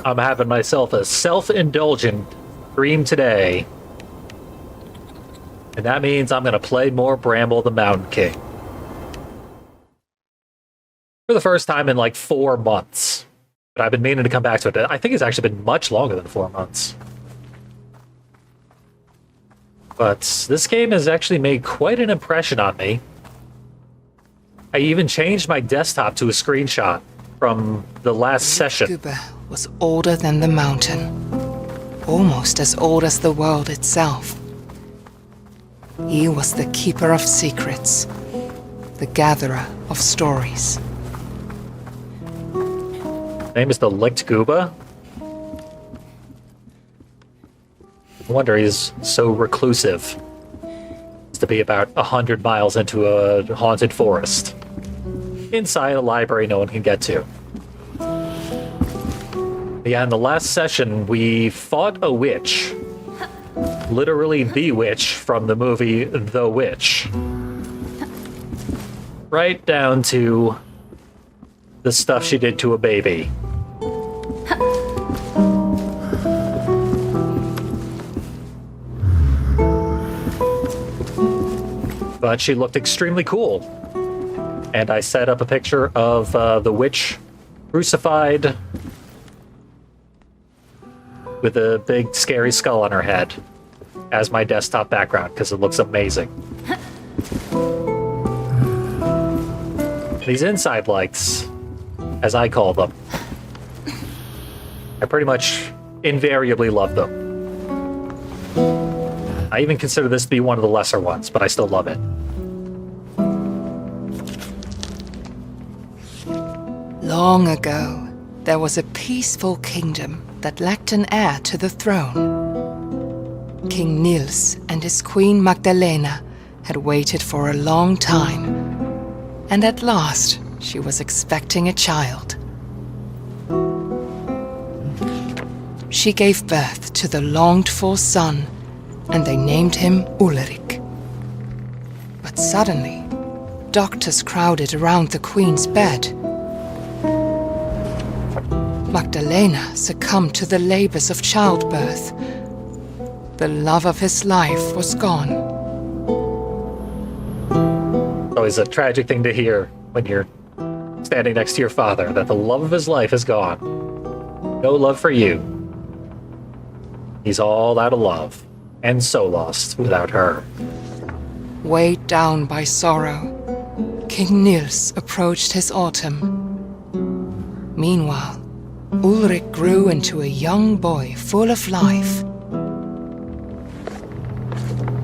I'm having myself a self-indulgent dream today. And that means I'm going to play more Bramble the Mountain King. For the first time in like 4 months. But I've been meaning to come back to it. I think it's actually been much longer than 4 months. But this game has actually made quite an impression on me. I even changed my desktop to a screenshot from the last session. Guba was older than the mountain, almost as old as the world itself. He was the keeper of secrets, the gatherer of stories. Name is the Licked Gooba. No wonder he's so reclusive. To be about 100 miles into a haunted forest. Inside a library no one can get to. Yeah, in the last session, we fought a witch. Literally the witch from the movie The Witch. Right down to the stuff she did to a baby. But she looked extremely cool. And I set up a picture of the witch crucified with a big scary skull on her head as my desktop background because it looks amazing. These inside lights, as I call them, I pretty much invariably love them. I even consider this to be one of the lesser ones, but I still love it. Long ago, there was a peaceful kingdom that lacked an heir to the throne. King Niels and his queen Magdalena had waited for a long time, and at last she was expecting a child. She gave birth to the longed-for son, and they named him Ulrich. But suddenly, doctors crowded around the queen's bed. Magdalena succumbed to the labors of childbirth. The love of his life was gone. Always a tragic thing to hear when you're standing next to your father, that the love of his life is gone. No love for you. He's all out of love, and so lost without her. Weighed down by sorrow, King Niels approached his autumn. Meanwhile, Ulrich grew into a young boy full of life.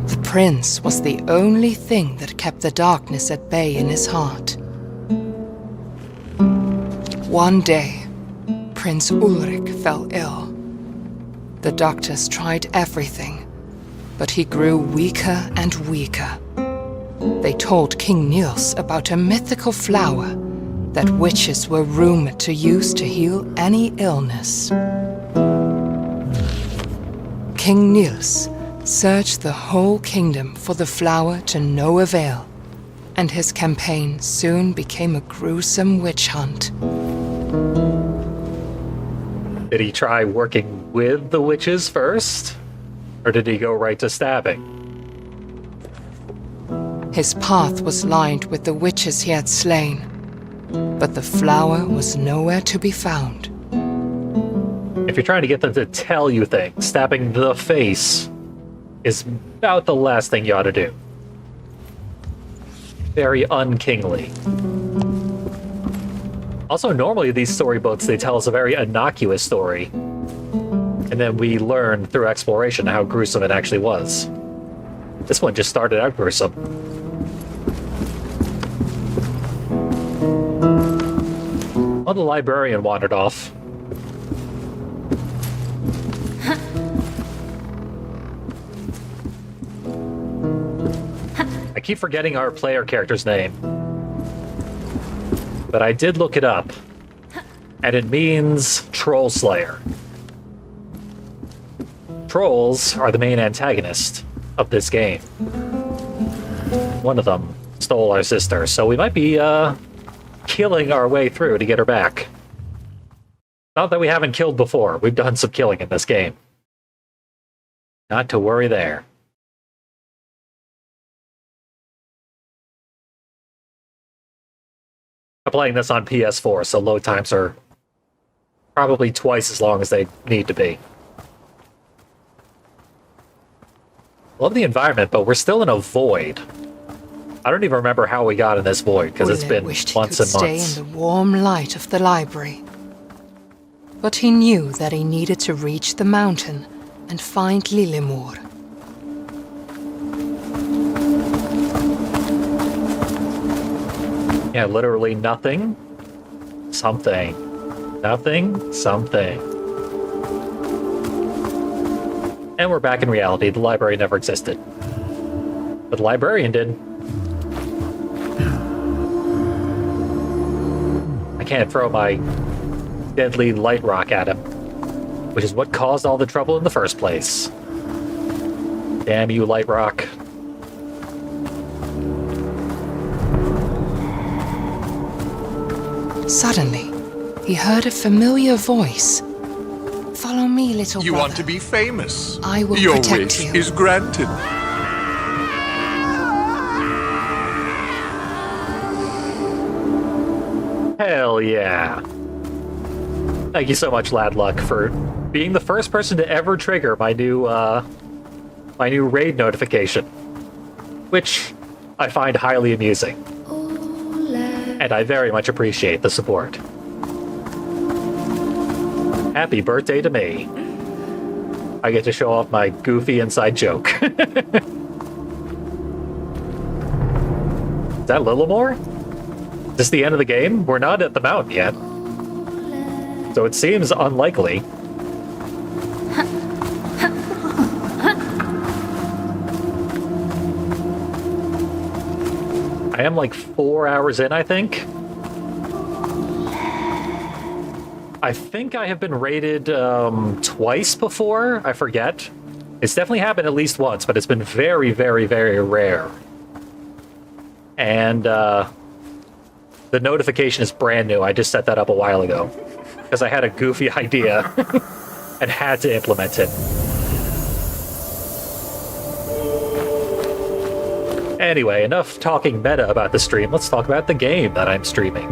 The prince was the only thing that kept the darkness at bay in his heart. One day, Prince Ulrich fell ill. The doctors tried everything, but he grew weaker and weaker. They told King Niels about a mythical flower that witches were rumored to use to heal any illness. King Niels searched the whole kingdom for the flower to no avail, and his campaign soon became a gruesome witch hunt. Did he try working with the witches first? Or did he go right to stabbing? His path was lined with the witches he had slain, but the flower was nowhere to be found. If you're trying to get them to tell you things, stabbing the face is about the last thing you ought to do. Very unkingly. Also, normally these storybooks, they tell us a very innocuous story. And then we learn through exploration how gruesome it actually was. This one just started out gruesome. Well, the librarian wandered off. I keep forgetting our player character's name. But I did look it up. And it means Troll Slayer. Trolls are the main antagonist of this game. One of them stole our sister, so we might be killing our way through to get her back. Not that we haven't killed before. We've done some killing in this game. Not to worry there. I'm playing this on PS4, so load times are probably twice as long as they need to be. Love the environment, but we're still in a void. I don't even remember how we got in this void, because it's been wished months he and could months. stay in the warm light of the library. But he knew that he needed to reach the mountain and find Lillemor. Yeah, literally nothing. Something. Nothing. Something. And we're back in reality. The library never existed. But the librarian did. I can't throw my deadly light rock at him, which is what caused all the trouble in the first place. Damn you, light rock. Suddenly, he heard a familiar voice. Follow me, little You brother. want to be famous. I will Your protect wish you. is granted. Hell yeah. Thank you so much, Ladluck, for being the first person to ever trigger my new raid notification, which I find highly amusing. And I very much appreciate the support. Happy birthday to me. I get to show off my goofy inside joke. Is that Lillemor? Is this the end of the game? We're not at the mountain yet. So it seems unlikely. I am like 4 hours in, I think. I think I have been raided twice before. I forget. It's definitely happened at least once, but it's been very, very, very rare. And the notification is brand new. I just set that up a while ago because I had a goofy idea and had to implement it. Anyway, enough talking meta about the stream. Let's talk about the game that I'm streaming.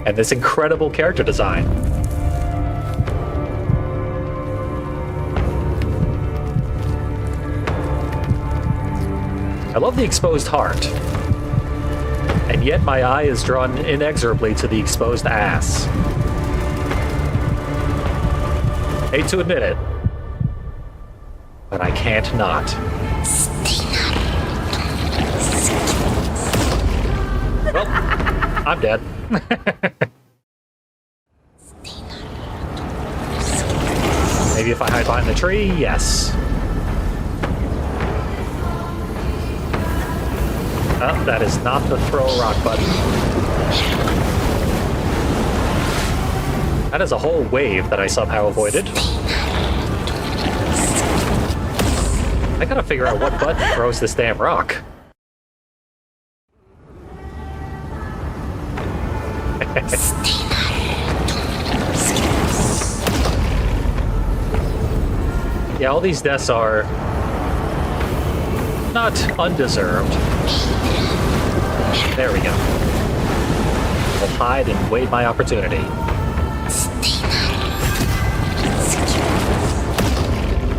And this incredible character design. I love the exposed heart. And yet my eye is drawn inexorably to the exposed ass. Hate to admit it, but I can't not. Well, I'm dead. Maybe if I hide behind the tree, yes. Oh, that is not the throw a rock button. That is a whole wave that I somehow avoided. I gotta figure out what button throws this damn rock. Yeah, all these deaths are not undeserved. There we go. I'll hide and wait my opportunity.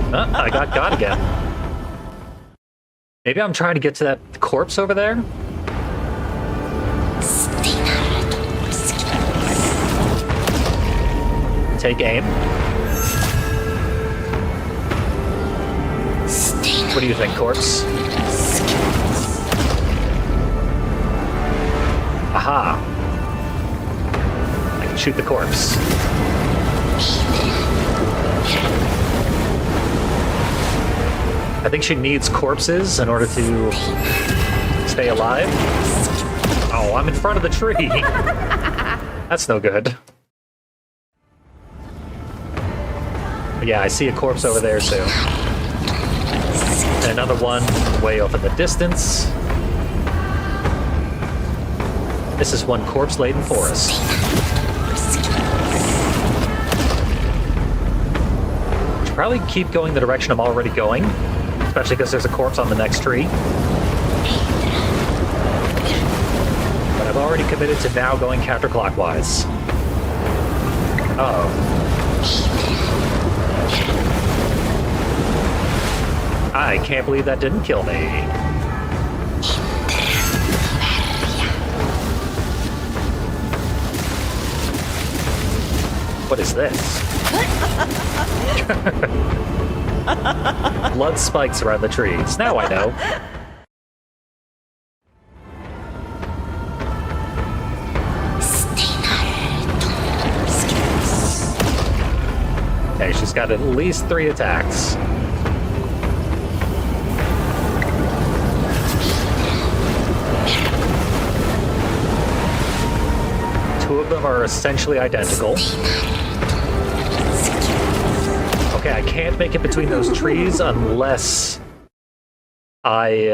I got again. Maybe I'm trying to get to that corpse over there? Take aim. What do you think, corpse? Aha. I can shoot the corpse. I think she needs corpses in order to stay alive. Oh, I'm in front of the tree. That's no good. Yeah, I see a corpse over there too. And another one way off in the distance. This is one corpse-laden forest. probably keep going the direction I'm already going, especially because there's a corpse on the next tree. But I've already committed to now going counterclockwise. Uh-oh. I can't believe that didn't kill me. What is this? Blood spikes around the trees. Now I know. Okay, she's got at least 3 attacks. Two of them are essentially identical. Okay, I can't make it between those trees unless I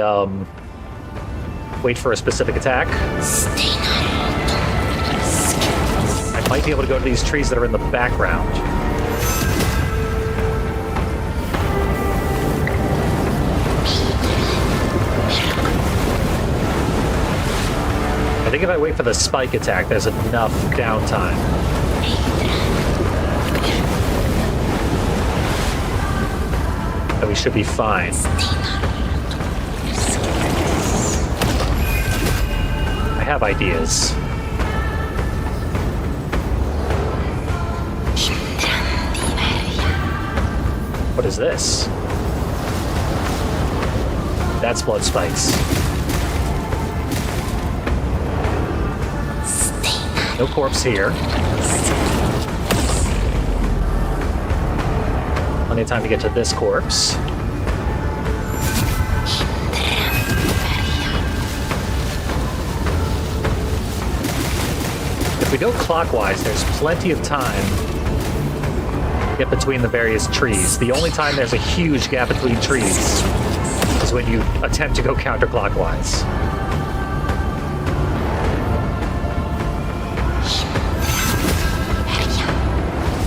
wait for a specific attack. I might be able to go to these trees that are in the background. I think if I wait for the spike attack, there's enough downtime. That we should be fine. I have ideas. What is this? That's blood spikes. No corpse here. Plenty of time to get to this corpse. If we go clockwise, there's plenty of time to get between the various trees. The only time there's a huge gap between trees is when you attempt to go counterclockwise.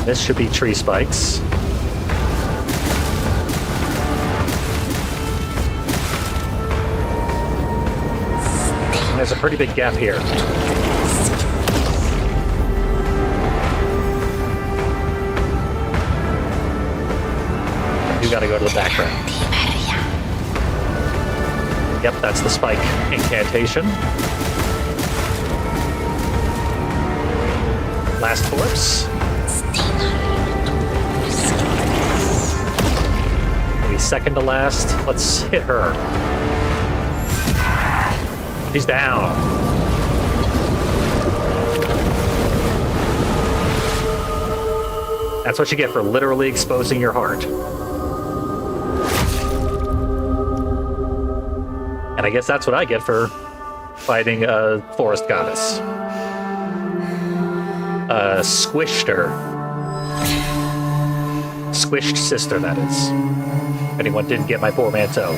This should be tree spikes. And there's a pretty big gap here. You gotta go to the background. Yep, that's the spike incantation. Last corpse. Maybe second to last. Let's hit her. She's down. That's what you get for literally exposing your heart. And I guess that's what I get for fighting a forest goddess. Squished her. Squished sister, that is. If anyone didn't get my portmanteau.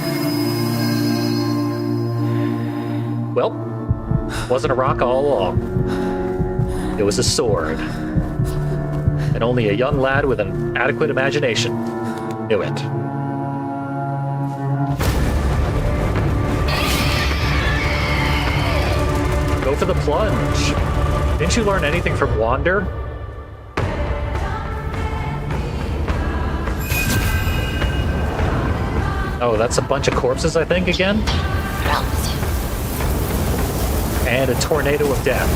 Well, wasn't a rock all along. It was a sword. And only a young lad with an adequate imagination knew it. Go for the plunge. Didn't you learn anything from Wander? Oh, that's a bunch of corpses, I think, again? And a tornado of death.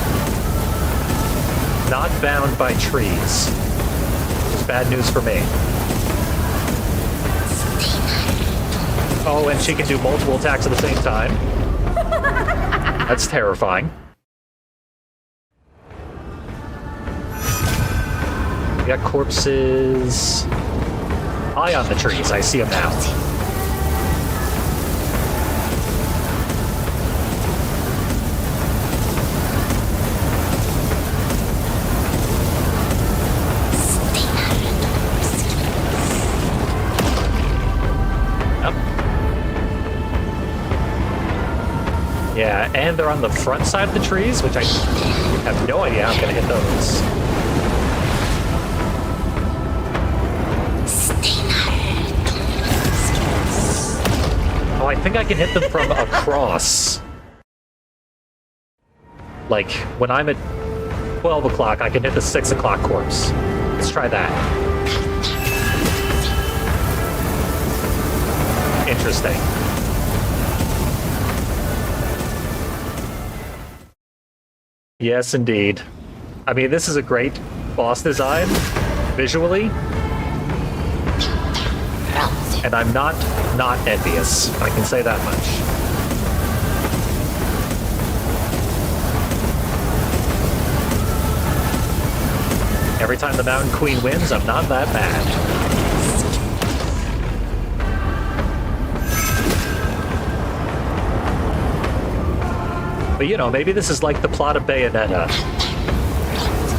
Not bound by trees. It's bad news for me. Oh, and she can do multiple attacks at the same time. That's terrifying. We got corpses high on the trees. I see them now. Yeah, and they're on the front side of the trees, which I have no idea how I'm going to hit those. think I can hit them from across. Like, when I'm at 12 o'clock, I can hit the 6 o'clock corpse. Let's try that. Interesting. Yes, indeed. I mean, this is a great boss design, visually. And I'm not envious. I can say that much. Every time the Mountain Queen wins, I'm not that bad. But you know, maybe this is like the plot of Bayonetta,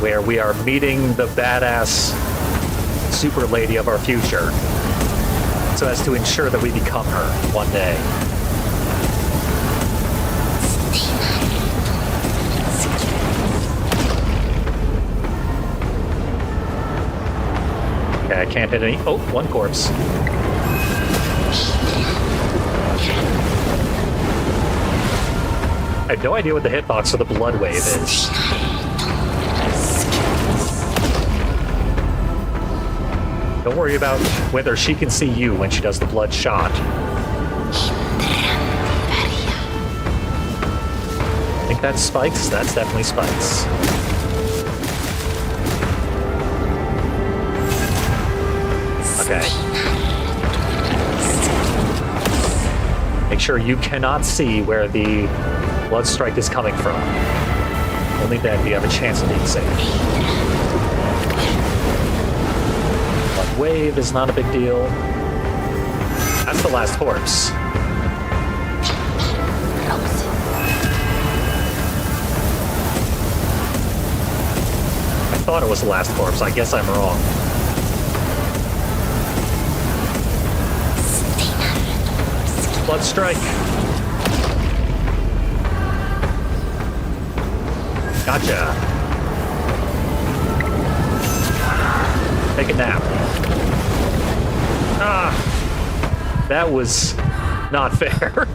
where we are meeting the badass super lady of our future, so as to ensure that we become her one day. Okay, I can't hit any. Oh, one corpse. I have no idea what the hitbox for the blood wave is. Don't worry about whether she can see you when she does the blood shot. I think that's spikes. That's definitely spikes. Okay. Make sure you cannot see where the blood strike is coming from. Only then do you have a chance of being safe. Blood wave is not a big deal. That's the last corpse. I thought it was the last corpse. I guess I'm wrong. Blood strike. Gotcha. Take a nap. Ah, that was not fair.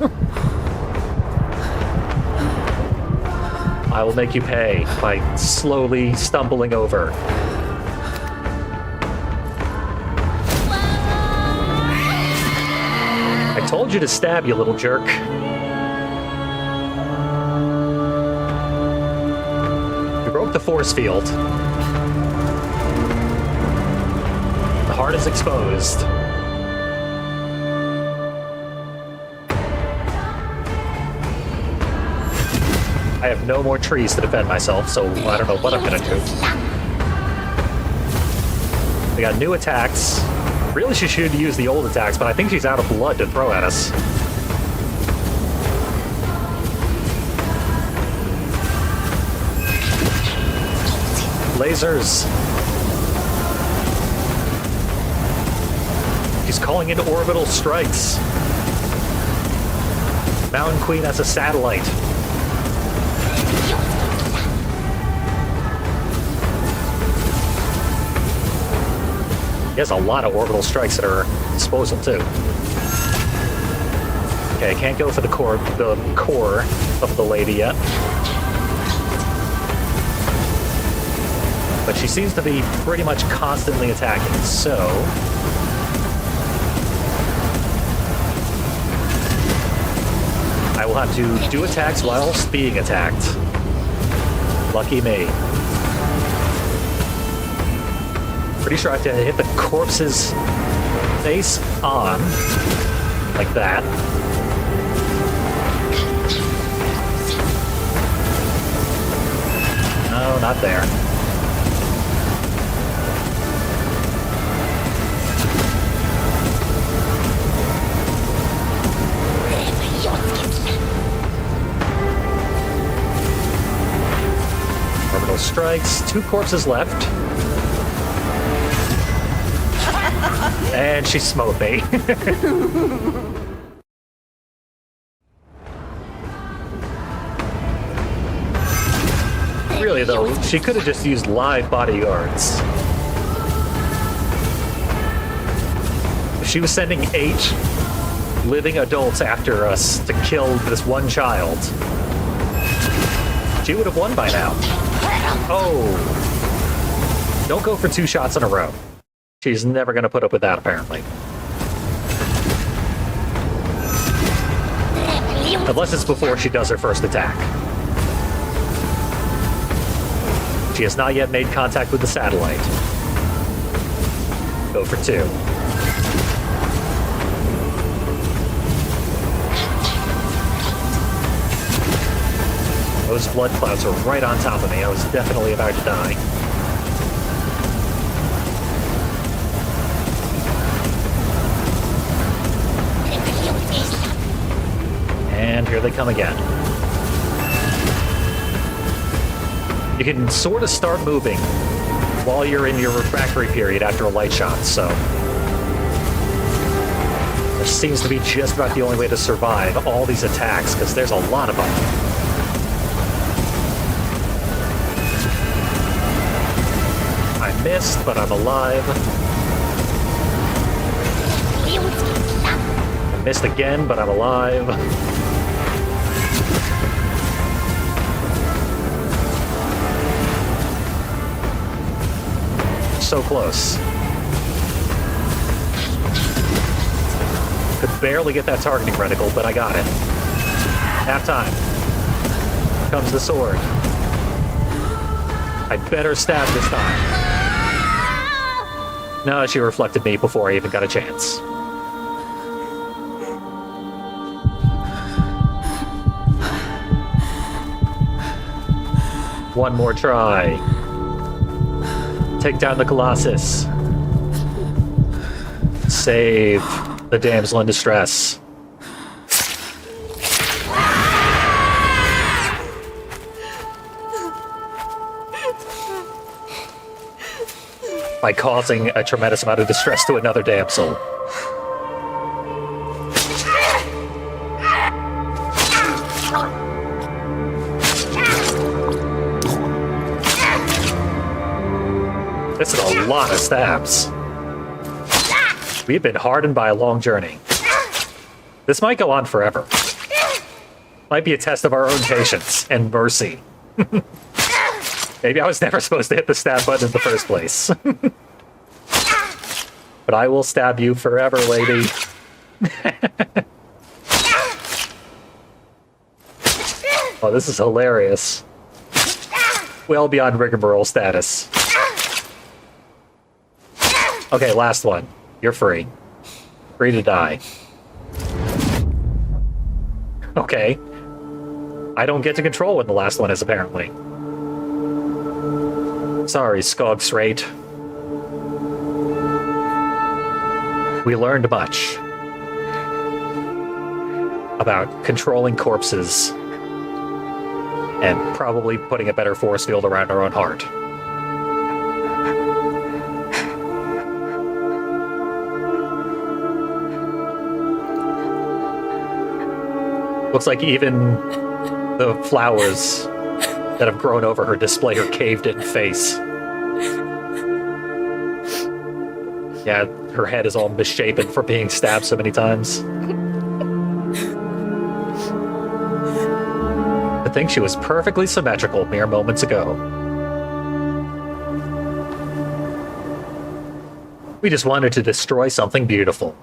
I will make you pay by slowly stumbling over. I told you to stab, you little jerk. You broke the force field. The heart is exposed. I have no more trees to defend myself, so I don't know what I'm gonna do. We got new attacks. Really, she should use the old attacks, but I think she's out of blood to throw at us. Lasers. She's calling in orbital strikes. Mountain Queen has a satellite. He has a lot of orbital strikes at her disposal, too. Okay, I can't go for the core of the lady yet. But she seems to be pretty much constantly attacking, so... I will have to do attacks whilst being attacked. Lucky me. Pretty sure I have to hit the corpse's face on, like that. No, not there. Orbital strikes, 2 corpses left. And she smote me. Really, though, she could have just used live bodyguards. If she was sending 8 living adults after us to kill this one child. She would have won by now. Oh. Don't go for 2 shots in a row. She's never going to put up with that, apparently. Unless it's before she does her first attack. She has not yet made contact with the satellite. Go for 2. Those blood clouds were right on top of me. I was definitely about to die. And here they come again. You can sort of start moving while you're in your refractory period after a light shot, so... This seems to be just about the only way to survive all these attacks, because there's a lot of them. I missed, but I'm alive. I missed again, but I'm alive. So close. Could barely get that targeting reticle, but I got it. Half time. Comes the sword. I better stab this time. No, she reflected me before I even got a chance. One more try. Take down the Colossus. Save the damsel in distress. By causing a tremendous amount of distress to another damsel. This is a lot of stabs. We've been hardened by a long journey. This might go on forever. Might be a test of our own patience and mercy. Maybe I was never supposed to hit the stab button in the first place. But I will stab you forever, lady. Oh, this is hilarious. Well beyond rigmarole status. Okay, last one. You're free. Free to die. Okay. I don't get to control when the last one is, apparently. Sorry, Skogsrate. We learned much about controlling corpses and probably putting a better force field around our own heart. Looks like even the flowers that have grown over her display her caved-in face. Yeah, her head is all misshapen from being stabbed so many times. I think she was perfectly symmetrical mere moments ago. We just wanted to destroy something beautiful.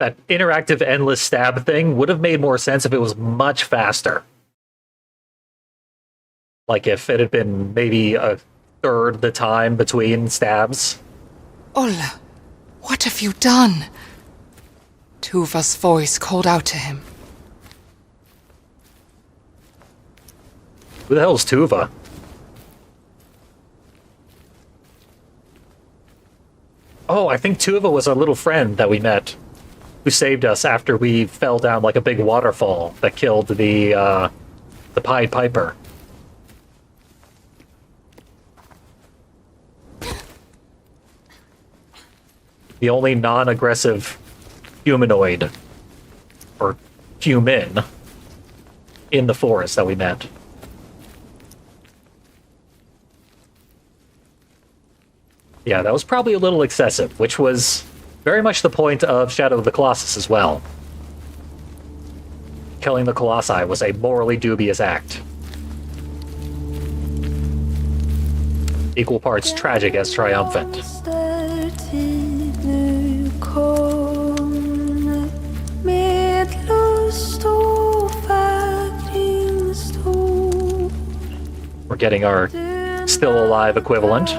That interactive endless stab thing would have made more sense if it was much faster. Like if it had been maybe a third the time between stabs. Ola, what have you done? Tuva's voice called out to him. Who the hell's Tuva? Oh, I think Tuva was our little friend that we met, who saved us after we fell down like a big waterfall that killed the Pied Piper. The only non-aggressive humanoid, or human, in the forest that we met. Yeah, that was probably a little excessive, which was very much the point of Shadow of the Colossus as well. Killing the Colossi was a morally dubious act. Equal parts tragic as triumphant. We're getting our still alive equivalent.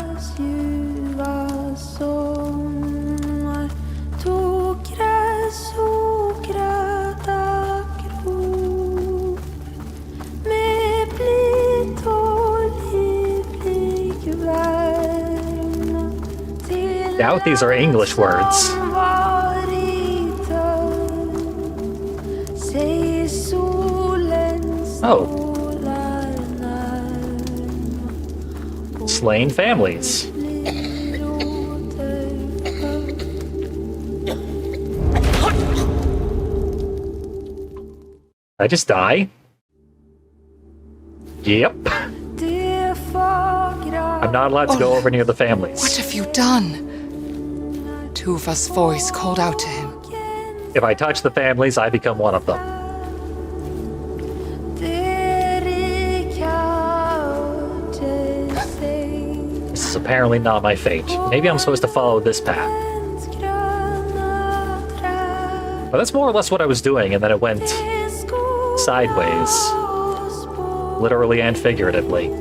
Doubt these are English words. Oh. Slain families. I just die? Yep. I'm not allowed to go over near the families. What have you done? Tuva's voice called out to him. If I touch the families, I become one of them. This is apparently not my fate. Maybe I'm supposed to follow this path. But that's more or less what I was doing, and then it went sideways. Literally and figuratively.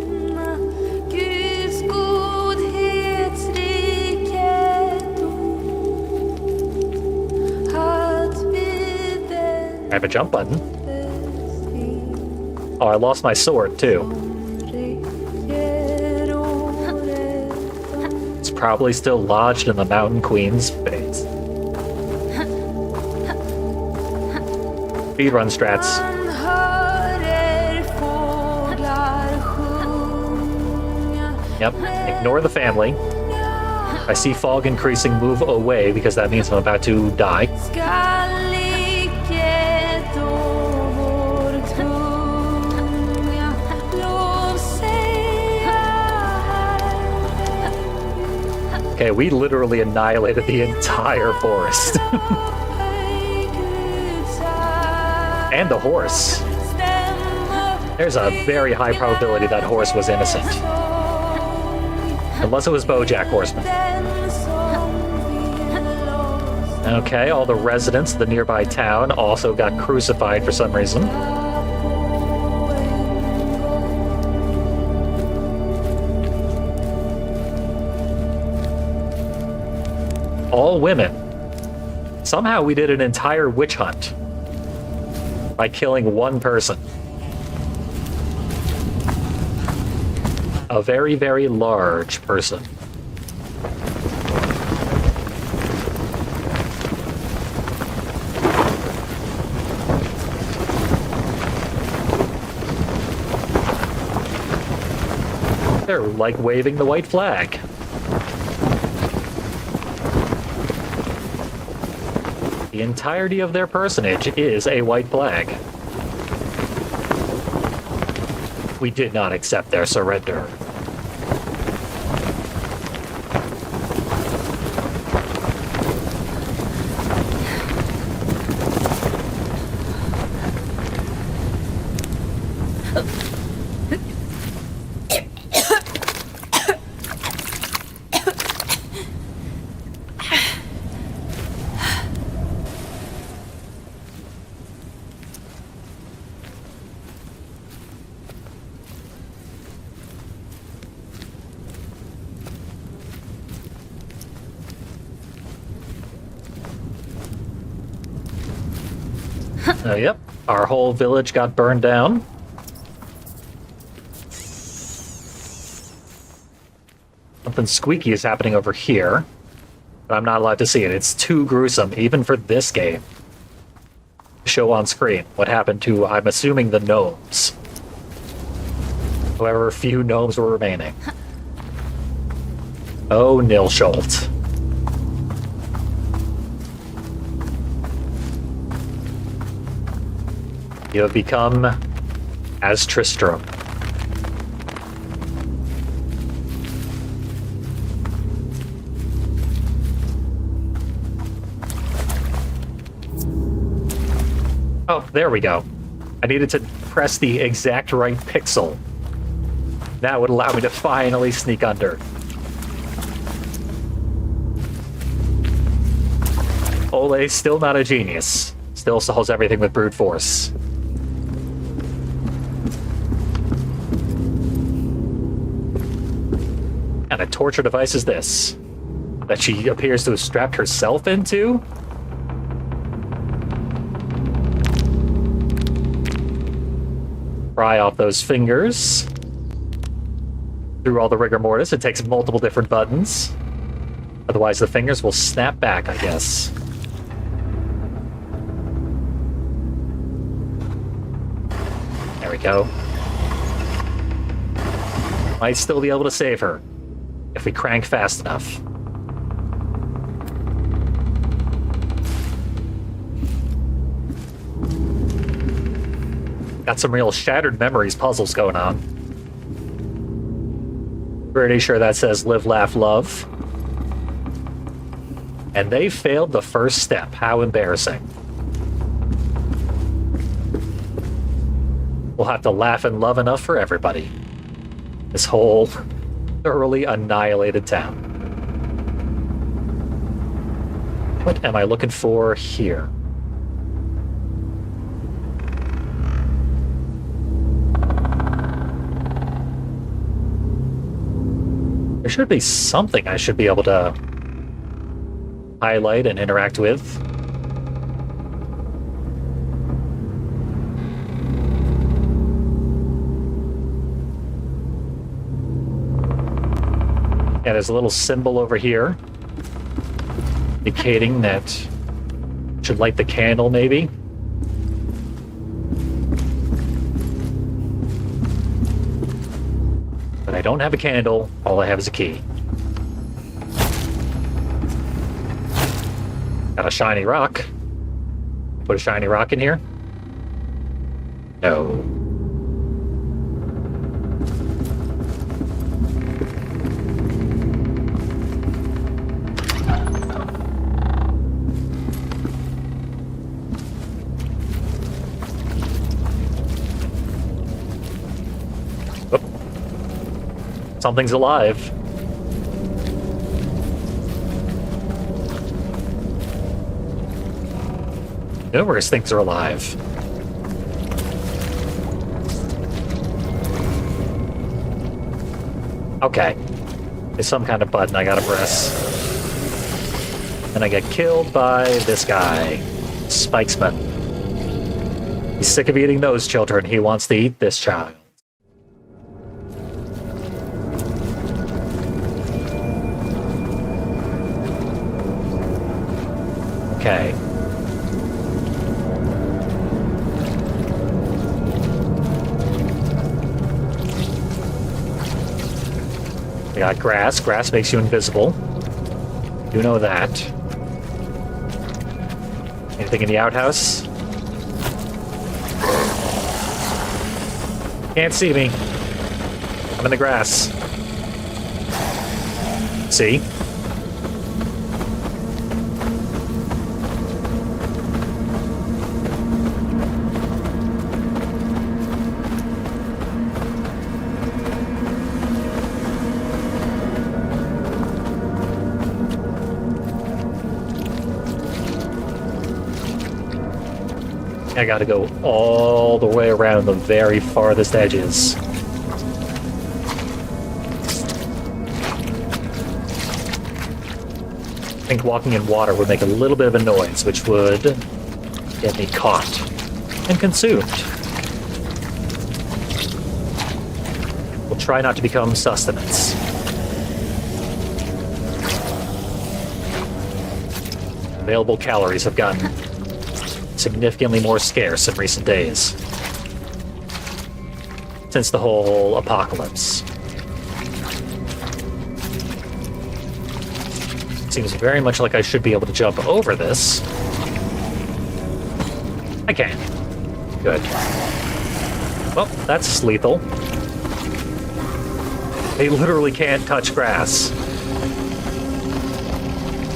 I have a jump button. Oh, I lost my sword, too. It's probably still lodged in the Mountain Queen's base. Speedrun strats. Yep, ignore the family. I see fog increasing, move away, because that means I'm about to die. Okay, we literally annihilated the entire forest. And the horse. There's a very high probability that horse was innocent. Unless it was BoJack Horseman. Okay, all the residents of the nearby town also got crucified for some reason. All women. Somehow we did an entire witch hunt by killing one person. A very, very large person. They're like waving the white flag. The entirety of their personage is a white flag. We did not accept their surrender. Yep, our whole village got burned down. Something squeaky is happening over here, but I'm not allowed to see it. It's too gruesome, even for this game. Show on screen what happened to, I'm assuming, the gnomes. However few gnomes were remaining. Oh, Nilsholt. You have become as Tristram. Oh, there we go. I needed to press the exact right pixel. That would allow me to finally sneak under. Ole's still not a genius. Still solves everything with brute force. And a torture device is this? That she appears to have strapped herself into? Pry off those fingers. Through all the rigor mortis, it takes multiple different buttons. Otherwise, the fingers will snap back, I guess. There we go. Might still be able to save her if we crank fast enough. Got some real Shattered Memories puzzles going on. Pretty sure that says live, laugh, love. And they failed the first step. How embarrassing. We'll have to laugh and love enough for everybody. This whole thoroughly annihilated town. What am I looking for here? There should be something I should be able to highlight and interact with. Yeah, there's a little symbol over here indicating that should light the candle, maybe. But I don't have a candle. All I have is a key. Got a shiny rock. Put a shiny rock in here? No. Oh. Something's alive. Numerous things are alive. Okay. There's some kind of button I gotta press. And I get killed by this guy. Spikesman. He's sick of eating those children. He wants to eat this child. Okay. I got grass. Grass makes you invisible. You know that. Anything in the outhouse? Can't see me. I'm in the grass. See? I gotta go all the way around the very farthest edges. I think walking in water would make a little bit of a noise, which would get me caught and consumed. We'll try not to become sustenance. Available calories have gotten significantly more scarce in recent days. Since the whole apocalypse. Seems very much like I should be able to jump over this. I can. Good. Well, that's lethal. They literally can't touch grass.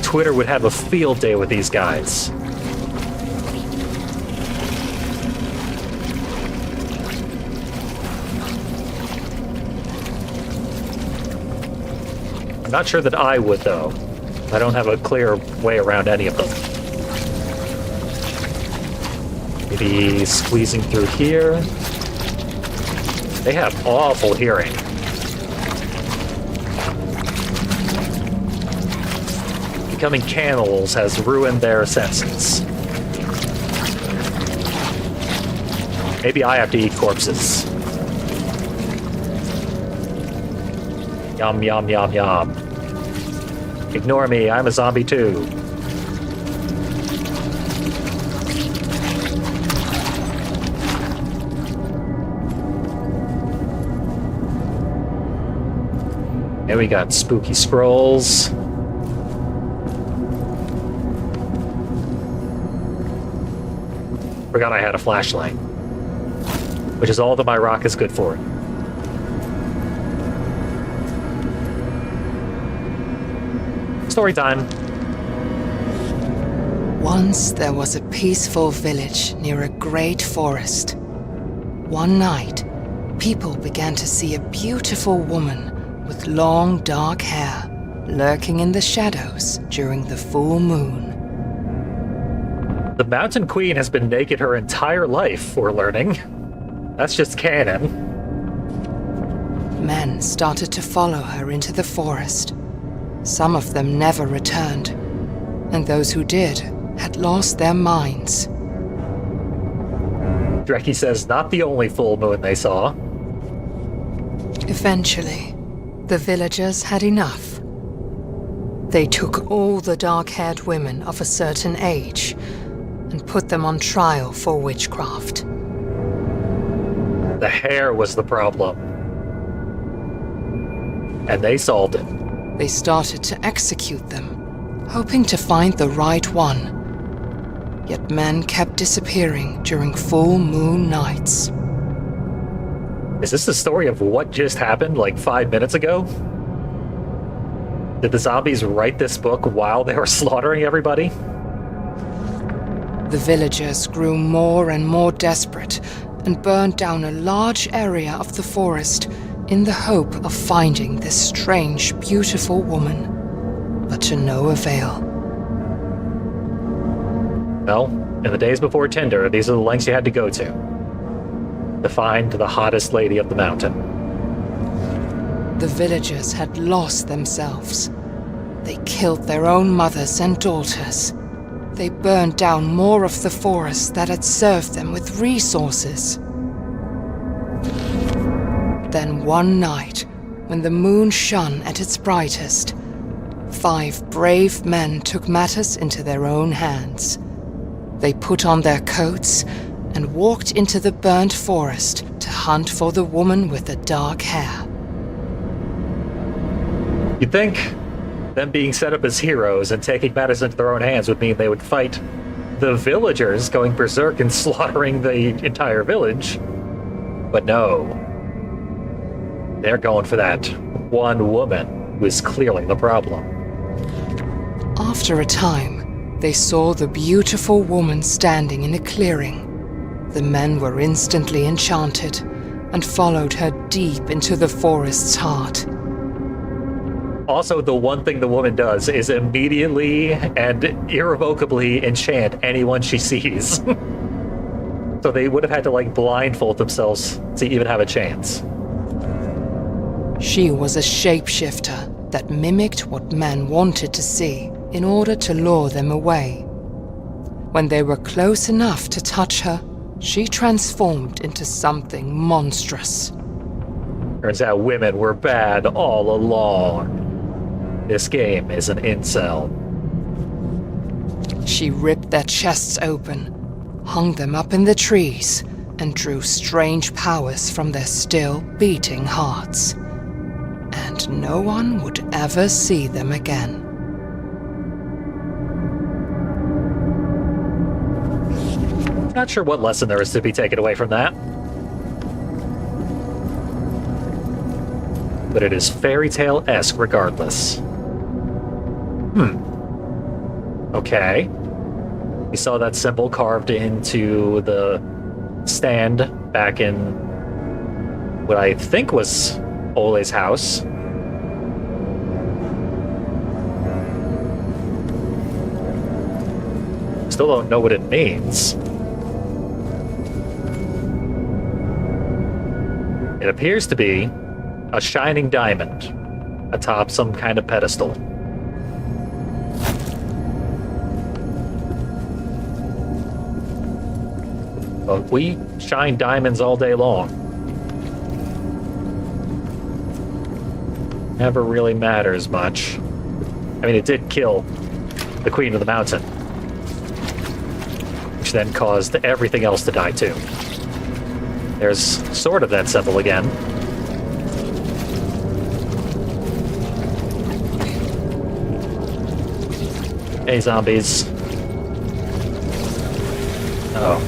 Twitter would have a field day with these guys. I'm not sure that I would, though. I don't have a clear way around any of them. Maybe squeezing through here. They have awful hearing. Becoming cannibals has ruined their senses. Maybe I have to eat corpses. Yum, yum, yum, yum. Ignore me, I'm a zombie too. And we got spooky scrolls. Forgot I had a flashlight. Which is all that my rock is good for. Story time. Once there was a peaceful village near a great forest. One night, people began to see a beautiful woman with long dark hair lurking in the shadows during the full moon. The Mountain Queen has been naked her entire life, we're learning. That's just canon. Men started to follow her into the forest. Some of them never returned, and those who did had lost their minds. Dreki says not the only full moon they saw. Eventually, the villagers had enough. They took all the dark-haired women of a certain age and put them on trial for witchcraft. The hair was the problem. And they solved it. They started to execute them, hoping to find the right one. Yet men kept disappearing during full moon nights. Is this the story of what just happened like 5 minutes ago? Did the zombies write this book while they were slaughtering everybody? The villagers grew more and more desperate and burned down a large area of the forest in the hope of finding this strange, beautiful woman, but to no avail. Well, in the days before Tinder, these are the lengths you had to go to find the hottest lady of the mountain. The villagers had lost themselves. They killed their own mothers and daughters. They burned down more of the forest that had served them with resources. Then one night, when the moon shone at its brightest, 5 brave men took matters into their own hands. They put on their coats and walked into the burnt forest to hunt for the woman with the dark hair. You'd think them being set up as heroes and taking matters into their own hands would mean they would fight the villagers going berserk and slaughtering the entire village. But no. They're going for that one woman who is clearly the problem. After a time, they saw the beautiful woman standing in a clearing. The men were instantly enchanted and followed her deep into the forest's heart. Also, the one thing the woman does is immediately and irrevocably enchant anyone she sees. So they would have had to, blindfold themselves to even have a chance. She was a shapeshifter that mimicked what men wanted to see in order to lure them away. When they were close enough to touch her, she transformed into something monstrous. Turns out women were bad all along. This game is an incel. She ripped their chests open, hung them up in the trees, and drew strange powers from their still beating hearts. And no one would ever see them again. Not sure what lesson there is to be taken away from that. But it is fairy tale-esque regardless. Okay. We saw that symbol carved into the stand back in what I think was Ole's house. Still don't know what it means. It appears to be a shining diamond atop some kind of pedestal. But we shine diamonds all day long. Never really matters much. I mean, it did kill the Queen of the Mountain, which then caused everything else to die too. There's sort of that symbol again. Hey, zombies. Oh.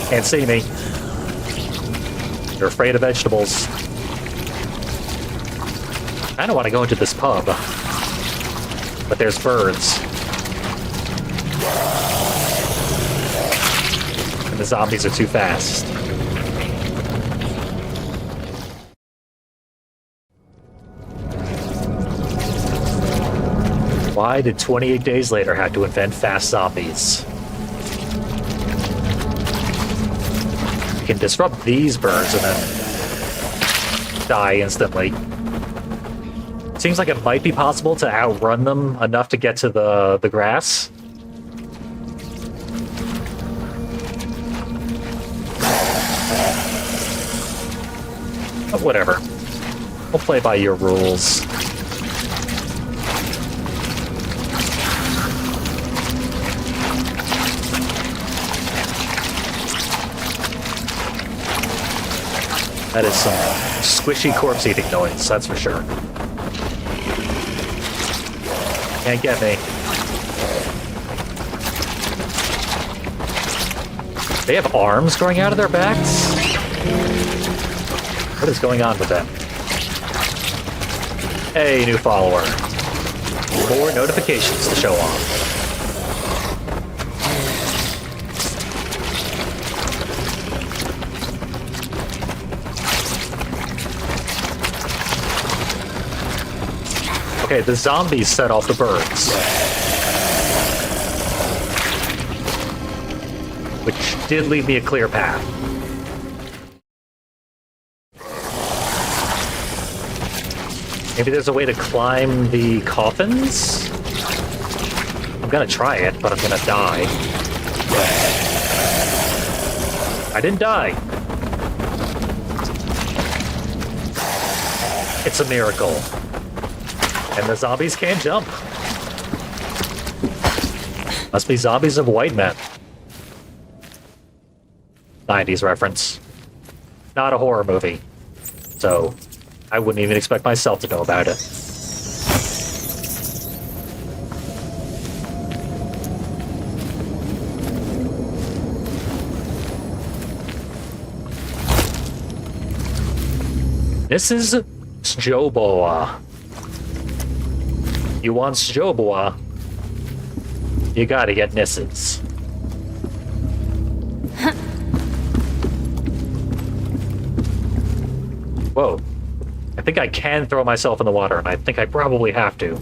Can't see me. You're afraid of vegetables. I don't want to go into this pub, but there's birds. And the zombies are too fast. Why did 28 Days Later have to invent fast zombies? You can disrupt these birds and then die instantly. Seems like it might be possible to outrun them enough to get to the grass. But whatever. We'll play by your rules. That is some squishy corpse-eating noise, that's for sure. Can't get me. They have arms growing out of their backs? What is going on with them? Hey, new follower. More notifications to show off. Okay, the zombies set off the birds. Which did leave me a clear path. Maybe there's a way to climb the coffins? I'm gonna try it, but I'm gonna die. I didn't die. It's a miracle. And the zombies can't jump. Must be zombies of white men. 90s reference. Not a horror movie. So, I wouldn't even expect myself to know about it. This is Joboa. You want Joboa, you gotta get Nisses. Whoa. I think I can throw myself in the water, and I think I probably have to.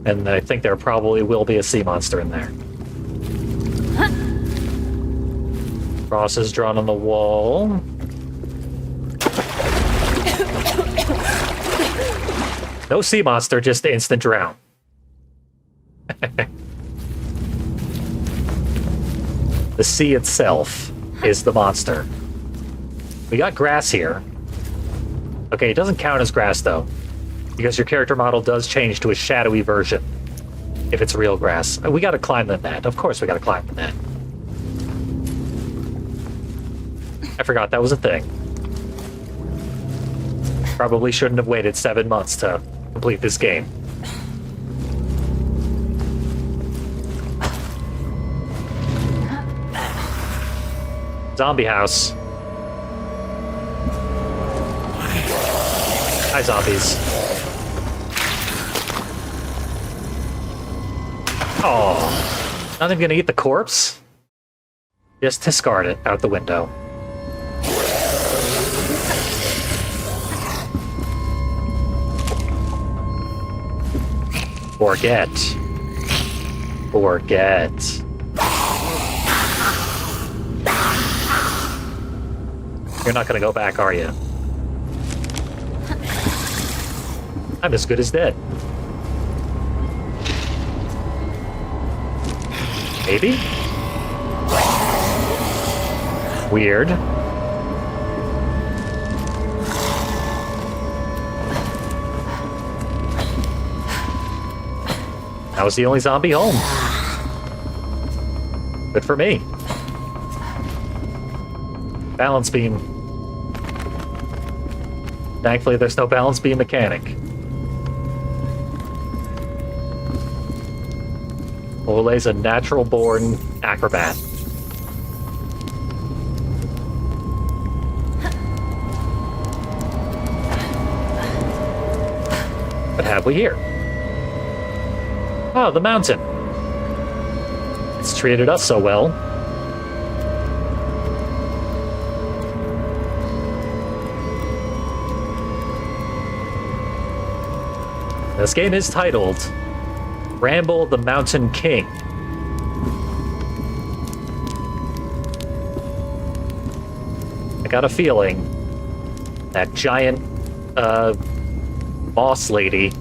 And I think there probably will be a sea monster in there. Cross is drawn on the wall. No sea monster, just instant drown. The sea itself is the monster. We got grass here. Okay, it doesn't count as grass, though, because your character model does change to a shadowy version if it's real grass. We gotta climb the net. Of course we gotta climb the net. I forgot that was a thing. Probably shouldn't have waited 7 months to complete this game. Zombie house. Hi, zombies. Oh, not even gonna eat the corpse? Just discard it out the window. Forget. You're not gonna go back, are you? I'm as good as dead. Maybe? Weird. That was the only zombie home. Good for me. Balance beam. Thankfully, there's no balance beam mechanic. Ole's a natural-born acrobat. What have we here? Oh, the mountain. It's treated us so well. This game is titled Bramble the Mountain King. I got a feeling that giant boss lady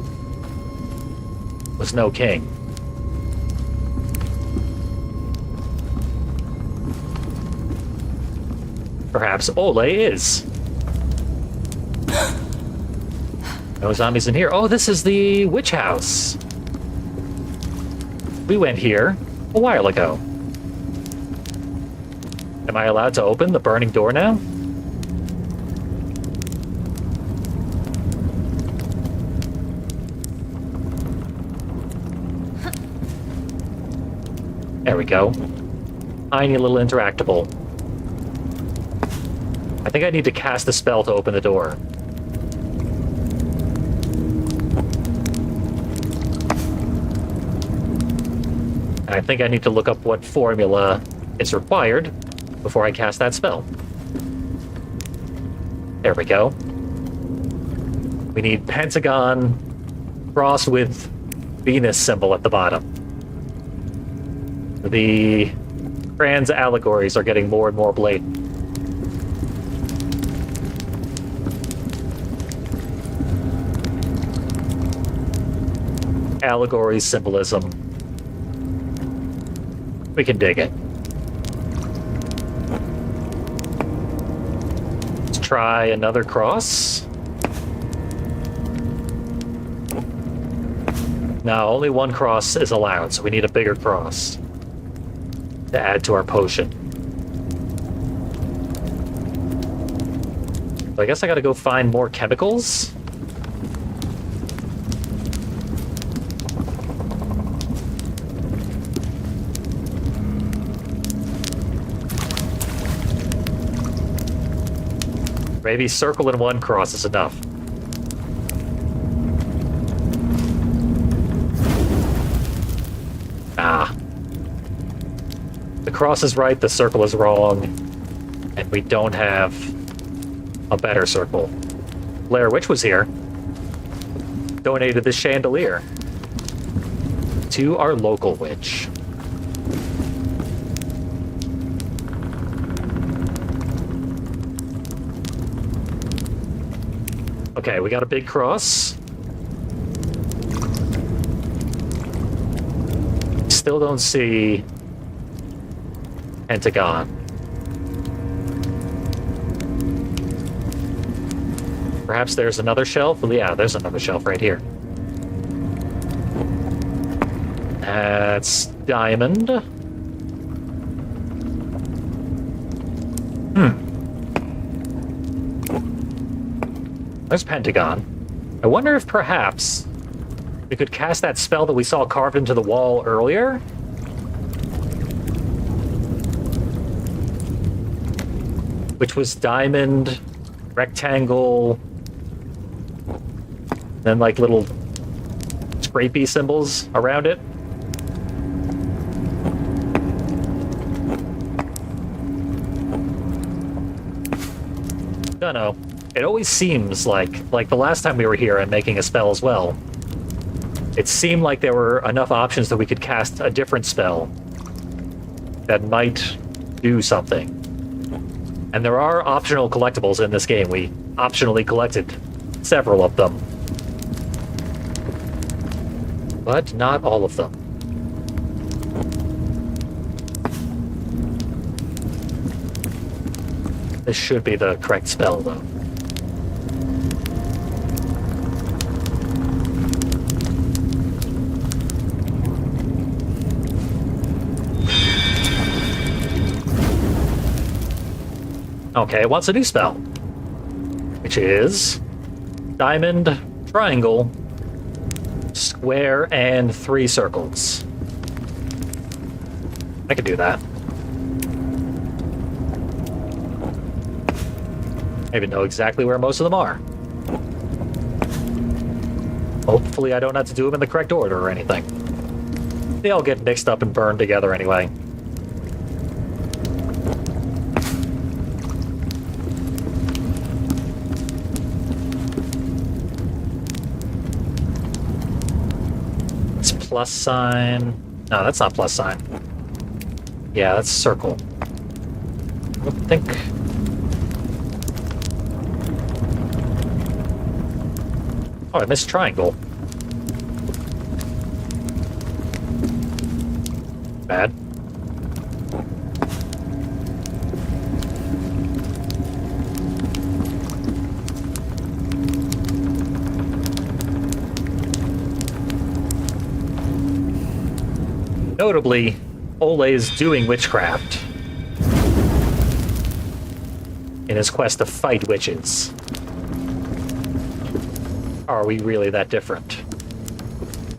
was no king. Perhaps Ole is. No zombies in here. Oh, this is the witch house. We went here a while ago. Am I allowed to open the burning door now? There we go. Tiny little interactable. I think I need to cast a spell to open the door. And I think I need to look up what formula is required before I cast that spell. There we go. We need pentagon cross with Venus symbol at the bottom. The trans allegories are getting more and more blatant. Allegory symbolism. We can dig it. Let's try another cross. No, only one cross is allowed, so we need a bigger cross to add to our potion. So I guess I gotta go find more chemicals. Maybe circle and one cross is enough. Ah. The cross is right, the circle is wrong, and we don't have a better circle. Blair Witch was here. Donated this chandelier to our local witch. Okay, we got a big cross. Still don't see pentagon. Perhaps there's another shelf? Well, yeah, there's another shelf right here. That's diamond. There's pentagon. I wonder if perhaps we could cast that spell that we saw carved into the wall earlier? which was diamond, rectangle, then like little scrapey symbols around it. Don't know. It always seems like the last time we were here and making a spell as well, it seemed like there were enough options that we could cast a different spell that might do something. And there are optional collectibles in this game. We optionally collected several of them. But not all of them. This should be the correct spell, though. Okay, it wants a new spell, which is diamond, triangle, square, and 3 circles. I could do that. I even know exactly where most of them are. Hopefully I don't have to do them in the correct order or anything. They all get mixed up and burned together anyway. It's plus sign. No, that's not plus sign. Yeah, that's circle. I think... Oh, I missed triangle. Bad. Notably, Ole is doing witchcraft in his quest to fight witches. Are we really that different?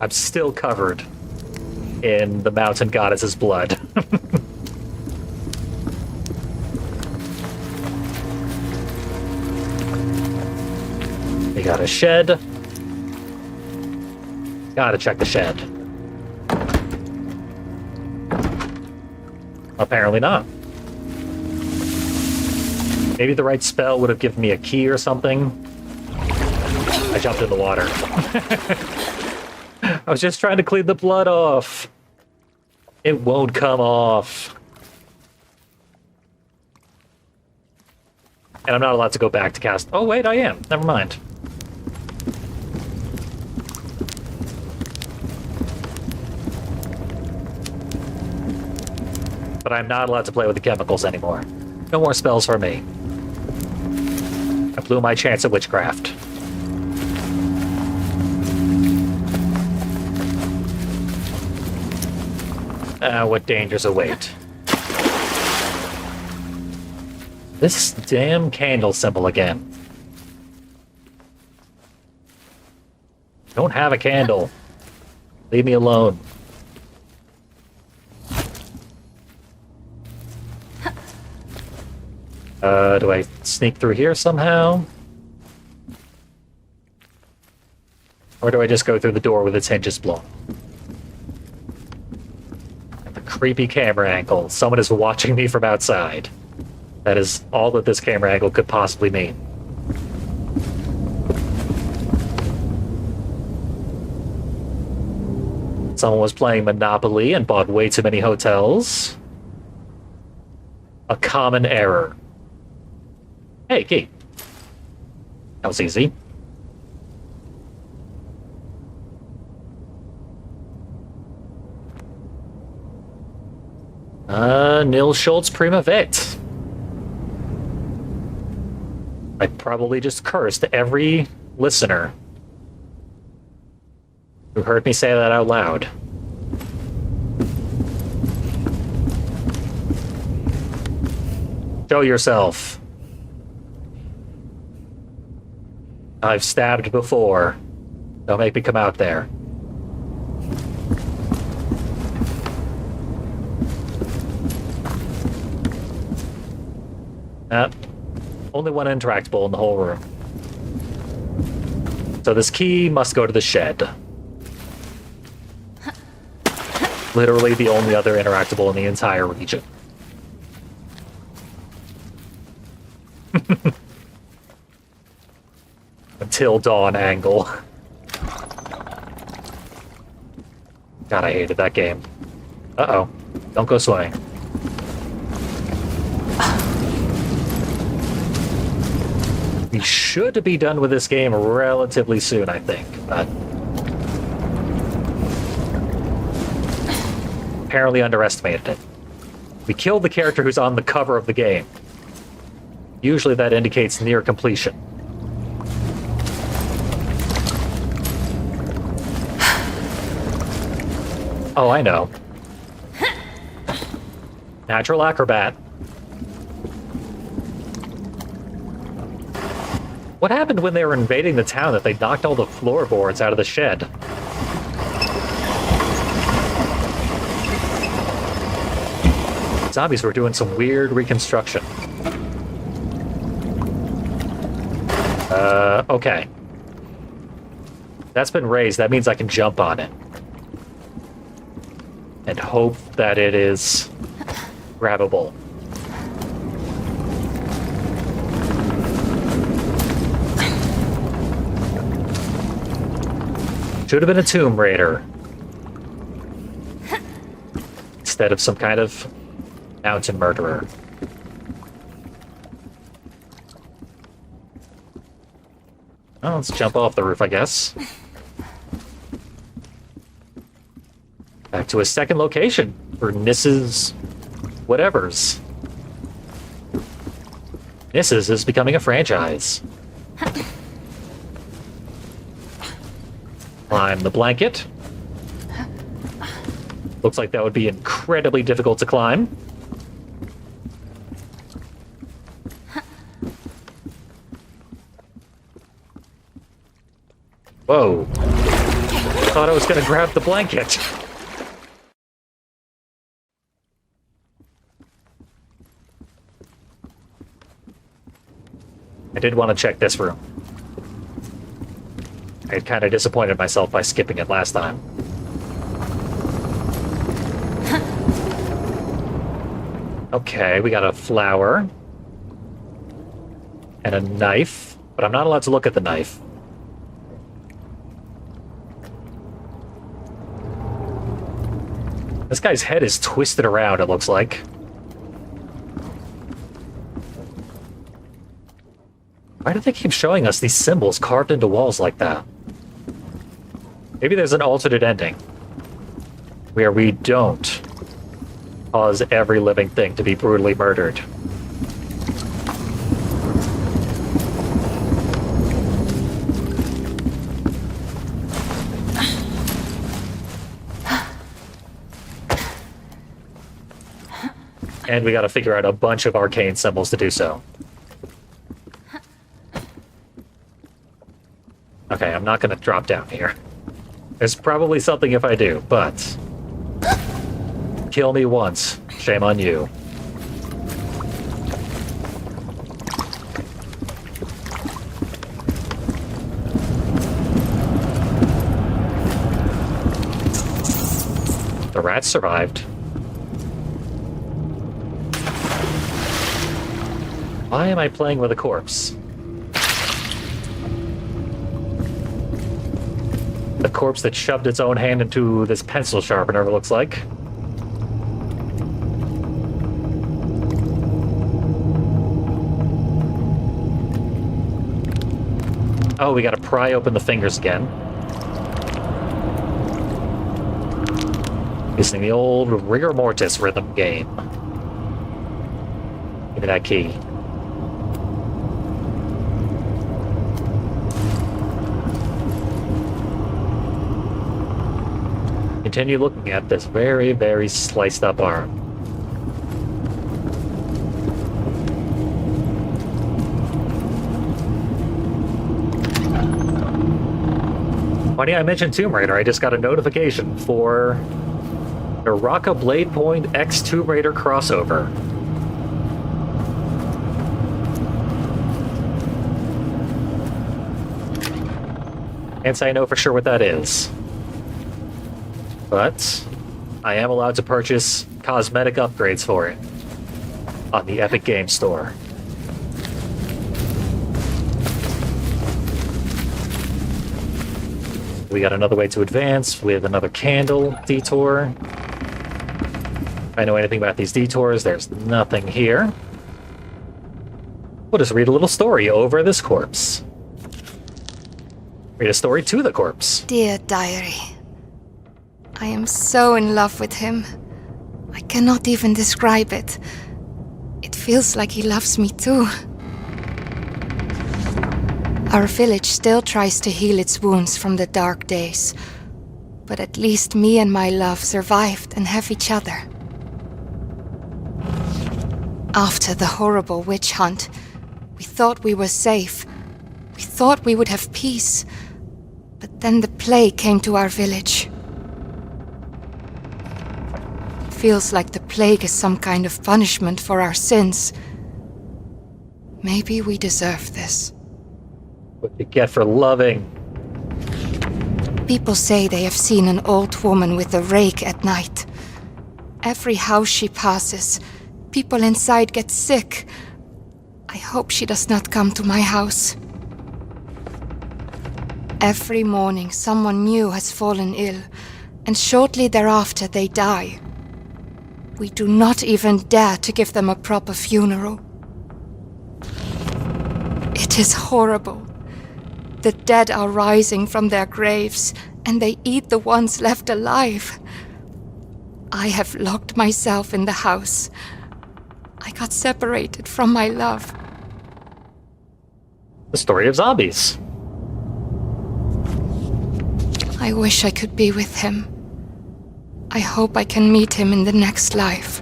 I'm still covered in the mountain goddess's blood. We got a shed. Gotta check the shed. Apparently not. Maybe the right spell would have given me a key or something. I jumped in the water. I was just trying to clean the blood off. It won't come off. And I'm not allowed to go back to cast... Oh, wait, I am. Never mind. But I'm not allowed to play with the chemicals anymore. No more spells for me. I blew my chance at witchcraft. What dangers await? This damn candle symbol again. Don't have a candle. Leave me alone. Do I sneak through here somehow? Or do I just go through the door with its hinges blown? Creepy camera angle. Someone is watching me from outside. That is all that this camera angle could possibly mean. Someone was playing Monopoly and bought way too many hotels. A common error. Hey, key. That was easy. Nil Schultz Prima Vet. I probably just cursed every listener who heard me say that out loud. Show yourself. I've stabbed before. Don't make me come out there. Only one interactable in the whole room. So this key must go to the shed. Literally the only other interactable in the entire region. Until dawn angle. God, I hated that game. Uh-oh. Don't go swimming. We should be done with this game relatively soon, I think, but apparently underestimated it. We killed the character who's on the cover of the game. Usually that indicates near completion. Oh, I know. Natural acrobat. What happened when they were invading the town that they knocked all the floorboards out of the shed? Zombies were doing some weird reconstruction. Okay. That's been raised. That means I can jump on it. And hope that it is grabbable. Should have been a Tomb Raider. Instead of some kind of mountain murderer. Well, let's jump off the roof, I guess. Back to a second location for Nissa's whatevers. Nissa's is becoming a franchise. Climb the blanket. Looks like that would be incredibly difficult to climb. Whoa. Thought I was gonna grab the blanket. I did want to check this room. I had kind of disappointed myself by skipping it last time. Okay, we got a flower. And a knife, but I'm not allowed to look at the knife. This guy's head is twisted around, it looks like. Why do they keep showing us these symbols carved into walls like that? Maybe there's an alternate ending where we don't cause every living thing to be brutally murdered. And we gotta figure out a bunch of arcane symbols to do so. Okay, I'm not gonna drop down here. There's probably something if I do, but... kill me once. Shame on you. The rats survived. Why am I playing with a corpse? The corpse that shoved its own hand into this pencil sharpener, it looks like. Oh, we gotta pry open the fingers again. Using the old rigor mortis rhythm game. Give me that key. Continue looking at this very, very sliced up arm. Funny I mentioned Tomb Raider, I just got a notification for the Raqqa Blade Point X Tomb Raider crossover. Can't say I know for sure what that is. But I am allowed to purchase cosmetic upgrades for it on the Epic Games Store. We got another way to advance. We have another candle detour. If I know anything about these detours, there's nothing here. We'll just read a little story over this corpse. Read a story to the corpse. Dear diary, I am so in love with him. I cannot even describe it. It feels like he loves me too. Our village still tries to heal its wounds from the dark days, but at least me and my love survived and have each other. After the horrible witch hunt, we thought we were safe. We thought we would have peace. But then the plague came to our village. Feels like the plague is some kind of punishment for our sins. Maybe we deserve this. What you get for loving. People say they have seen an old woman with a rake at night. Every house she passes, people inside get sick. I hope she does not come to my house. Every morning someone new has fallen ill, and shortly thereafter they die. We do not even dare to give them a proper funeral. It is horrible. The dead are rising from their graves, and they eat the ones left alive. I have locked myself in the house. I got separated from my love. The story of zombies. I wish I could be with him. I hope I can meet him in the next life.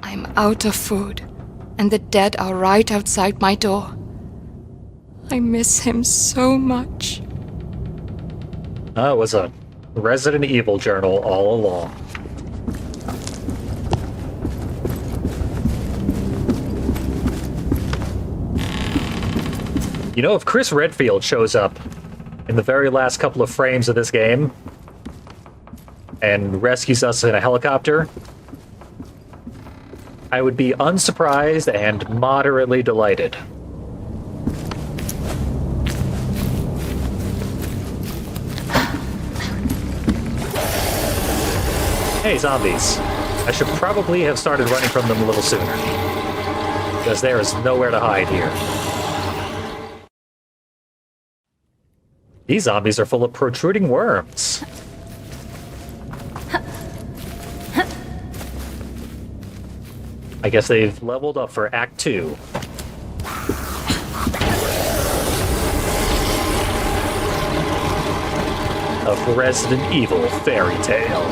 I'm out of food, and the dead are right outside my door. I miss him so much. It was a Resident Evil journal all along. You know, if Chris Redfield shows up in the very last couple of frames of this game and rescues us in a helicopter, I would be unsurprised and moderately delighted. Hey, zombies. I should probably have started running from them a little sooner, because there is nowhere to hide here. These zombies are full of protruding worms. I guess they've leveled up for Act 2. Of Resident Evil Fairy Tale.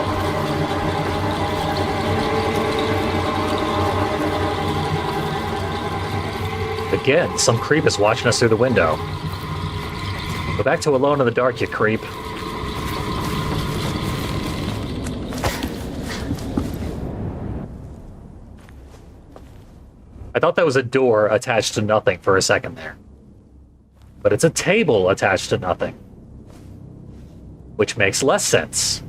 Again, some creep is watching us through the window. Go back to Alone in the Dark, you creep. I thought that was a door attached to nothing for a second there. But it's a table attached to nothing. Which makes less sense.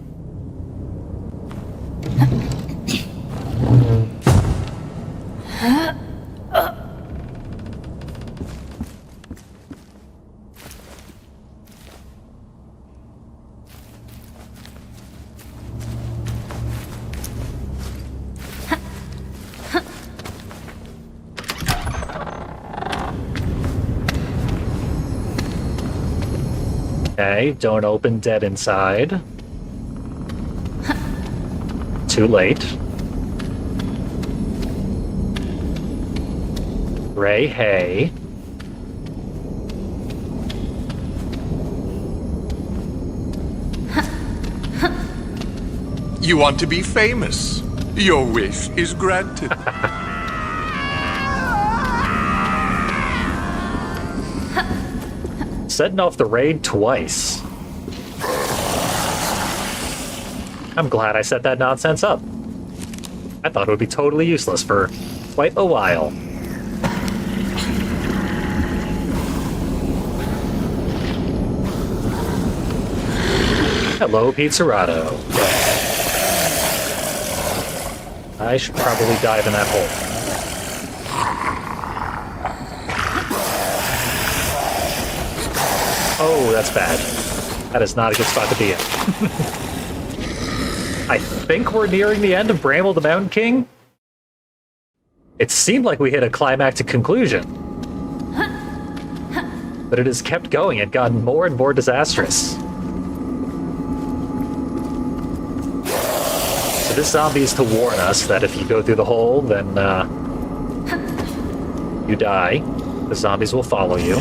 Okay, don't open dead inside. Too late. Ray Hay. You want to be famous. Your wish is granted. Setting off the raid twice. I'm glad I set that nonsense up. I thought it would be totally useless for quite a while. Hello, Pizzerato. I should probably dive in that hole. Oh, that's bad. That is not a good spot to be in. I think we're nearing the end of Bramble the Mountain King. It seemed like we hit a climactic conclusion. But it has kept going and gotten more and more disastrous. So this zombie is to warn us that if you go through the hole, then you die. The zombies will follow you.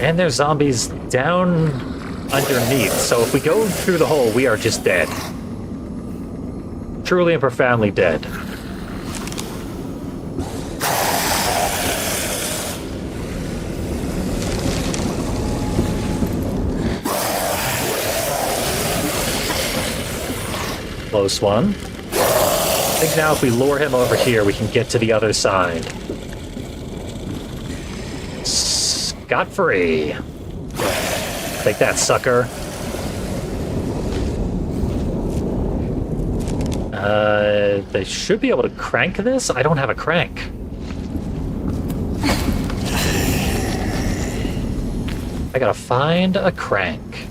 And there's zombies down underneath, so if we go through the hole, we are just dead. Truly and profoundly dead. Close one. I think now if we lure him over here, we can get to the other side. Scot-free. Take that, sucker. They should be able to crank this? I don't have a crank. I gotta find a crank.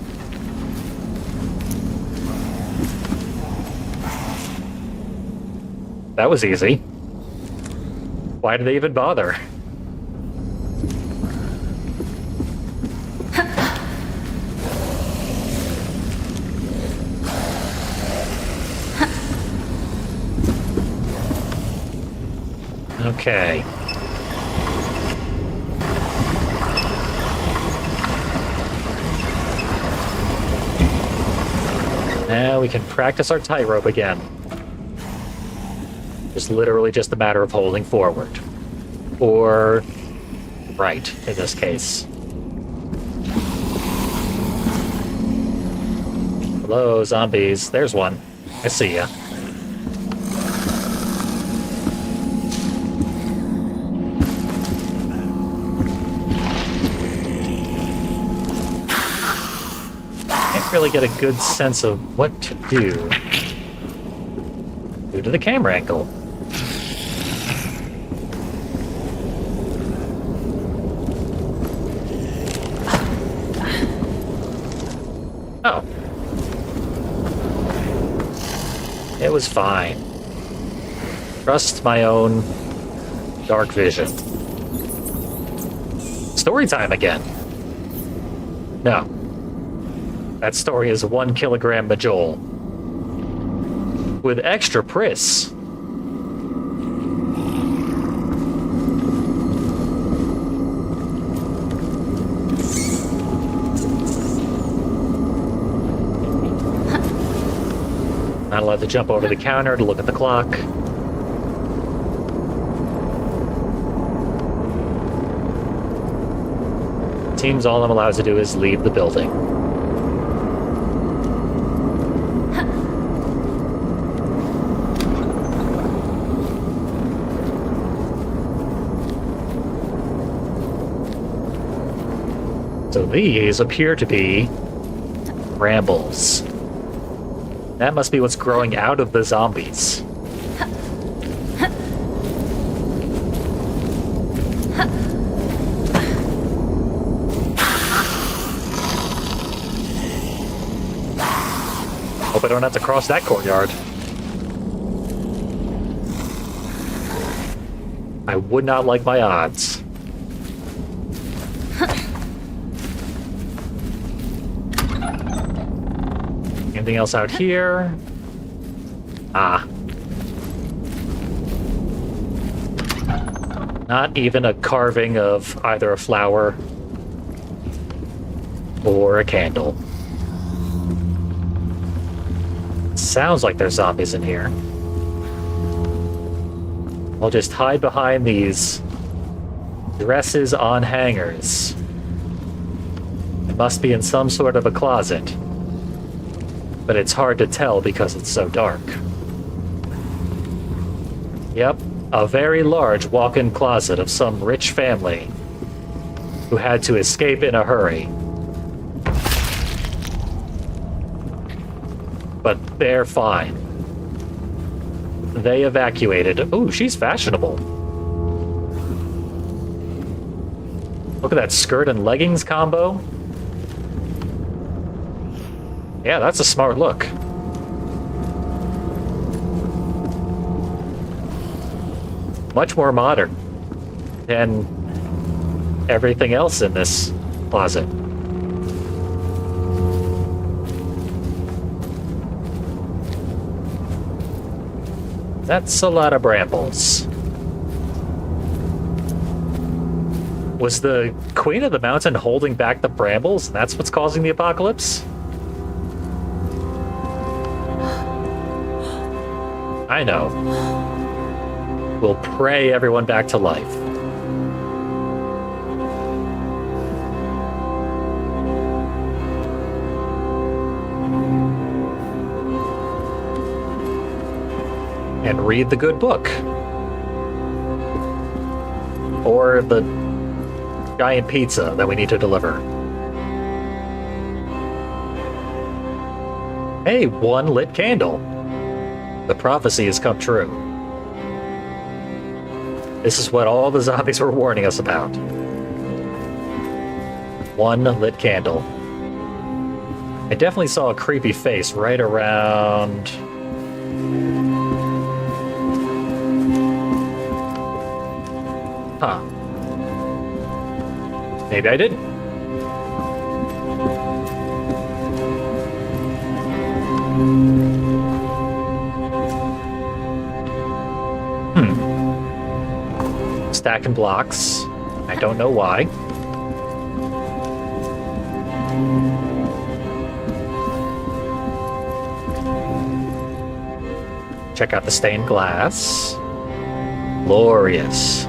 That was easy. Why did they even bother? Okay. Now we can practice our tightrope again. It's literally just a matter of holding forward. Or right, in this case. Hello, zombies. There's one. I see ya. Really get a good sense of what to do due to the camera angle. Oh. It was fine. Trust my own dark vision. Story time again. No. That story is 1 kilogram Majol. With extra priss. Not allowed to jump over the counter to look at the clock. Seems all I'm allowed to do is leave the building. So these appear to be brambles. That must be what's growing out of the zombies. Hope I don't have to cross that courtyard. I would not like my odds. Anything else out here? Ah. Not even a carving of either a flower or a candle. Sounds like there's zombies in here. I'll just hide behind these dresses on hangers. It must be in some sort of a closet. But it's hard to tell because it's so dark. Yep, a very large walk-in closet of some rich family who had to escape in a hurry. But they're fine. They evacuated. Ooh, she's fashionable. Look at that skirt and leggings combo. Yeah, that's a smart look. Much more modern than everything else in this closet. That's a lot of brambles. Was the Queen of the Mountain holding back the brambles, and that's what's causing the apocalypse? I know. We'll pray everyone back to life. And read the good book. Or the giant pizza that we need to deliver. Hey, one lit candle. The prophecy has come true. This is what all the zombies were warning us about. One lit candle. I definitely saw a creepy face right around... Huh. Maybe I didn't. Stacking blocks. I don't know why. Check out the stained glass. Glorious.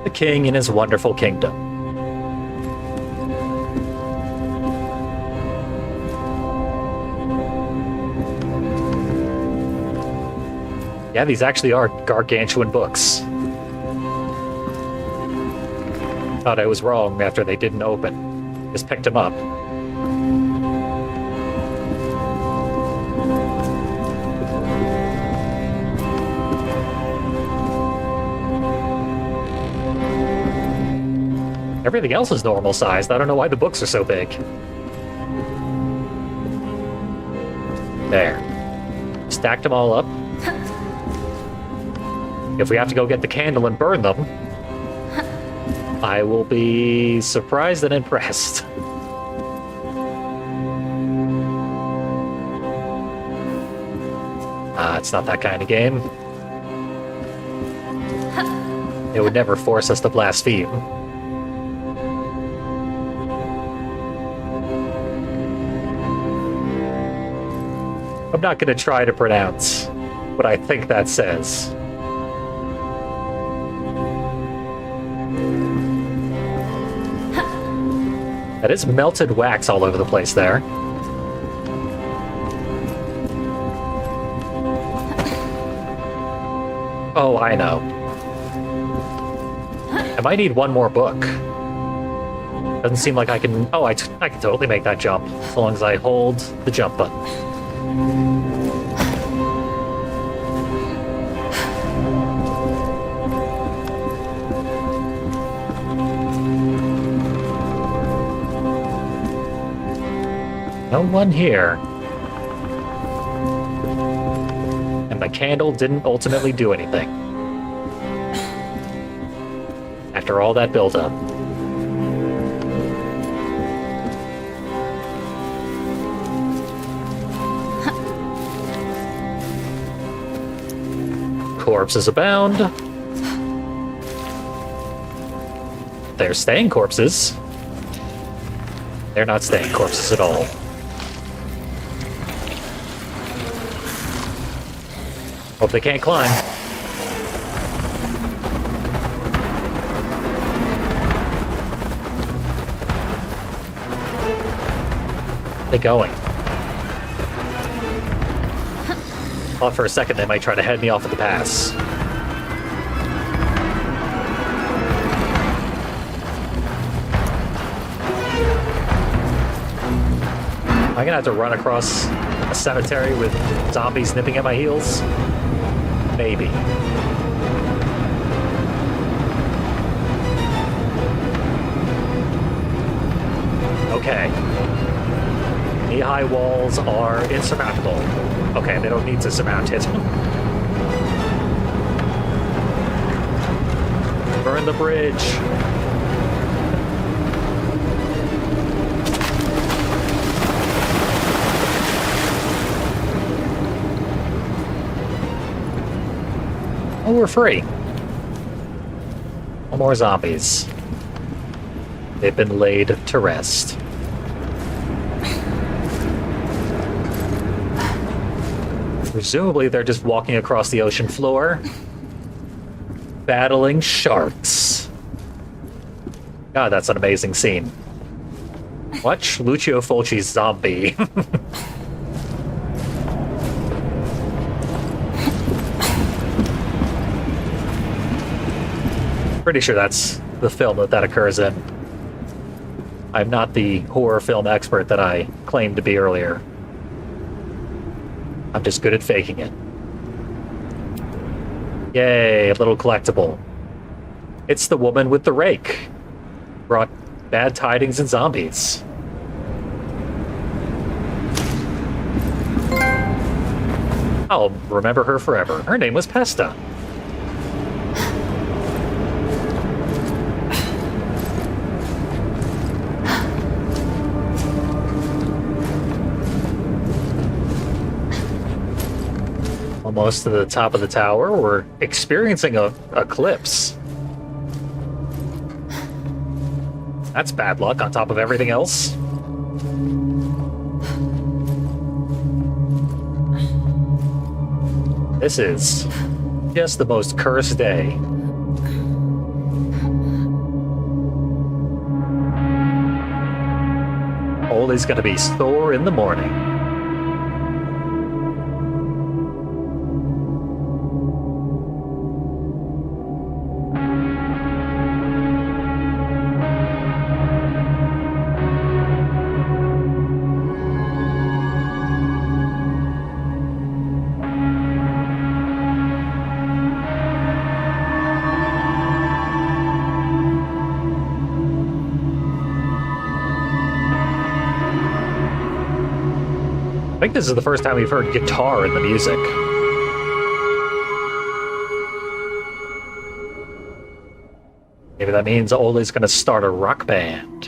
The king in his wonderful kingdom. Yeah, these actually are gargantuan books. Thought I was wrong after they didn't open. Just picked them up. Everything else is normal sized. I don't know why the books are so big. There. Stacked them all up. If we have to go get the candle and burn them, I will be surprised and impressed. It's not that kind of game. It would never force us to blaspheme. I'm not going to try to pronounce what I think that says. That is melted wax all over the place there. Oh, I know. I might need one more book. Doesn't seem like I can... Oh, I can totally make that jump, as long as I hold the jump button. No one here. And the candle didn't ultimately do anything. After all that buildup. Corpses abound. They're staying corpses. They're not staying corpses at all. Hope they can't climb. They going? Thought for a second they might try to head me off at the pass. Am I gonna have to run across a cemetery with zombies nipping at my heels? Maybe. Okay. Knee-high walls are insurmountable. Okay, they don't need to surmount it. Burn the bridge. Oh, we're free. No more zombies. They've been laid to rest. Presumably they're just walking across the ocean floor, battling sharks. God, that's an amazing scene. Watch Lucio Fulci's Zombie. Pretty sure that's the film that occurs in. I'm not the horror film expert that I claimed to be earlier. I'm just good at faking it. Yay, a little collectible. It's the woman with the rake. Brought bad tidings and zombies. I'll remember her forever. Her name was Pesta. Almost to the top of the tower. We're experiencing a eclipse. That's bad luck on top of everything else. This is just the most cursed day. Ollie's gonna be sore in the morning. I think this is the first time we've heard guitar in the music. Maybe that means Ollie's gonna start a rock band.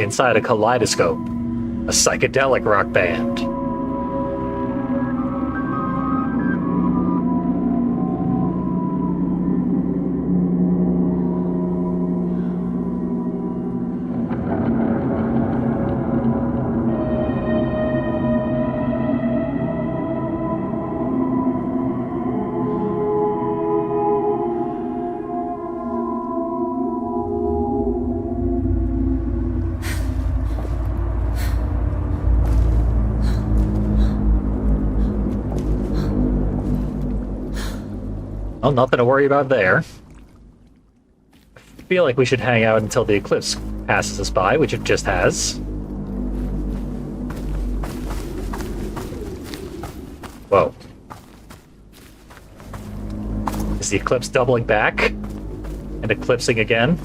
Inside a kaleidoscope, a psychedelic rock band. Well, nothing to worry about there. I feel like we should hang out until the eclipse passes us by, which it just has. Whoa. Is the eclipse doubling back? And eclipsing again?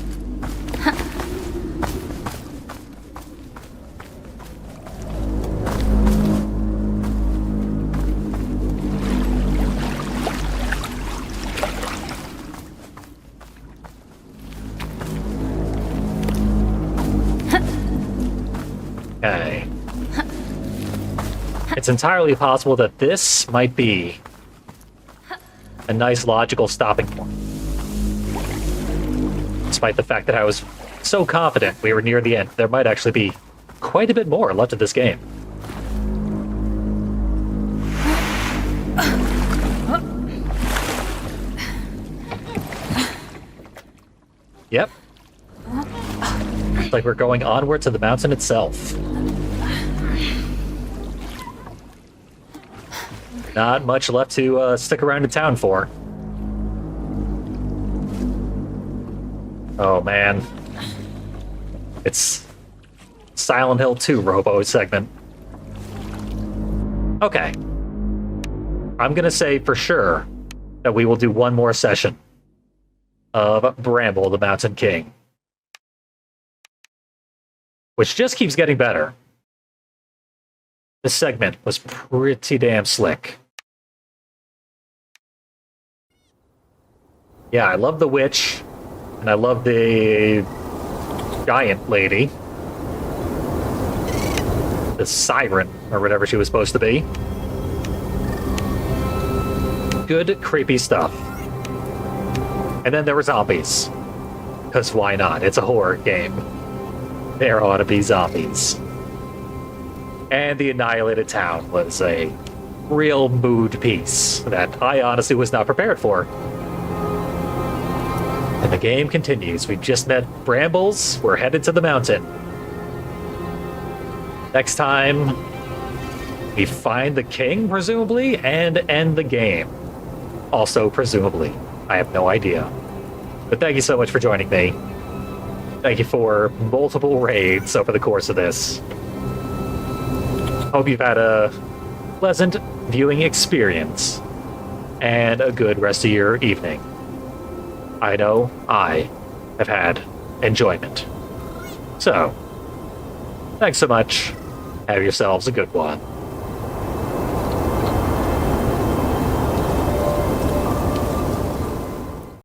Okay. It's entirely possible that this might be a nice logical stopping point. Despite the fact that I was so confident we were near the end, there might actually be quite a bit more left of this game. Yep. It's like we're going onward to the mountain itself. Not much left to stick around in town for. Oh man. It's Silent Hill 2 Robo segment. Okay. I'm gonna say for sure that we will do one more session of Bramble, the Mountain King. Which just keeps getting better. This segment was pretty damn slick. Yeah, I love the witch, and I love the giant lady. The siren, or whatever she was supposed to be. Good, creepy stuff. And then there were zombies. Because why not? It's a horror game. There ought to be zombies. And the Annihilated Town was a real mood piece that I honestly was not prepared for. And the game continues. We just met Brambles. We're headed to the mountain. Next time, we find the king, presumably, and end the game. Also, presumably. I have no idea. But thank you so much for joining me. Thank you for multiple raids over the course of this. Hope you've had a pleasant viewing experience and a good rest of your evening. I know I have had enjoyment. So, thanks so much. Have yourselves a good one.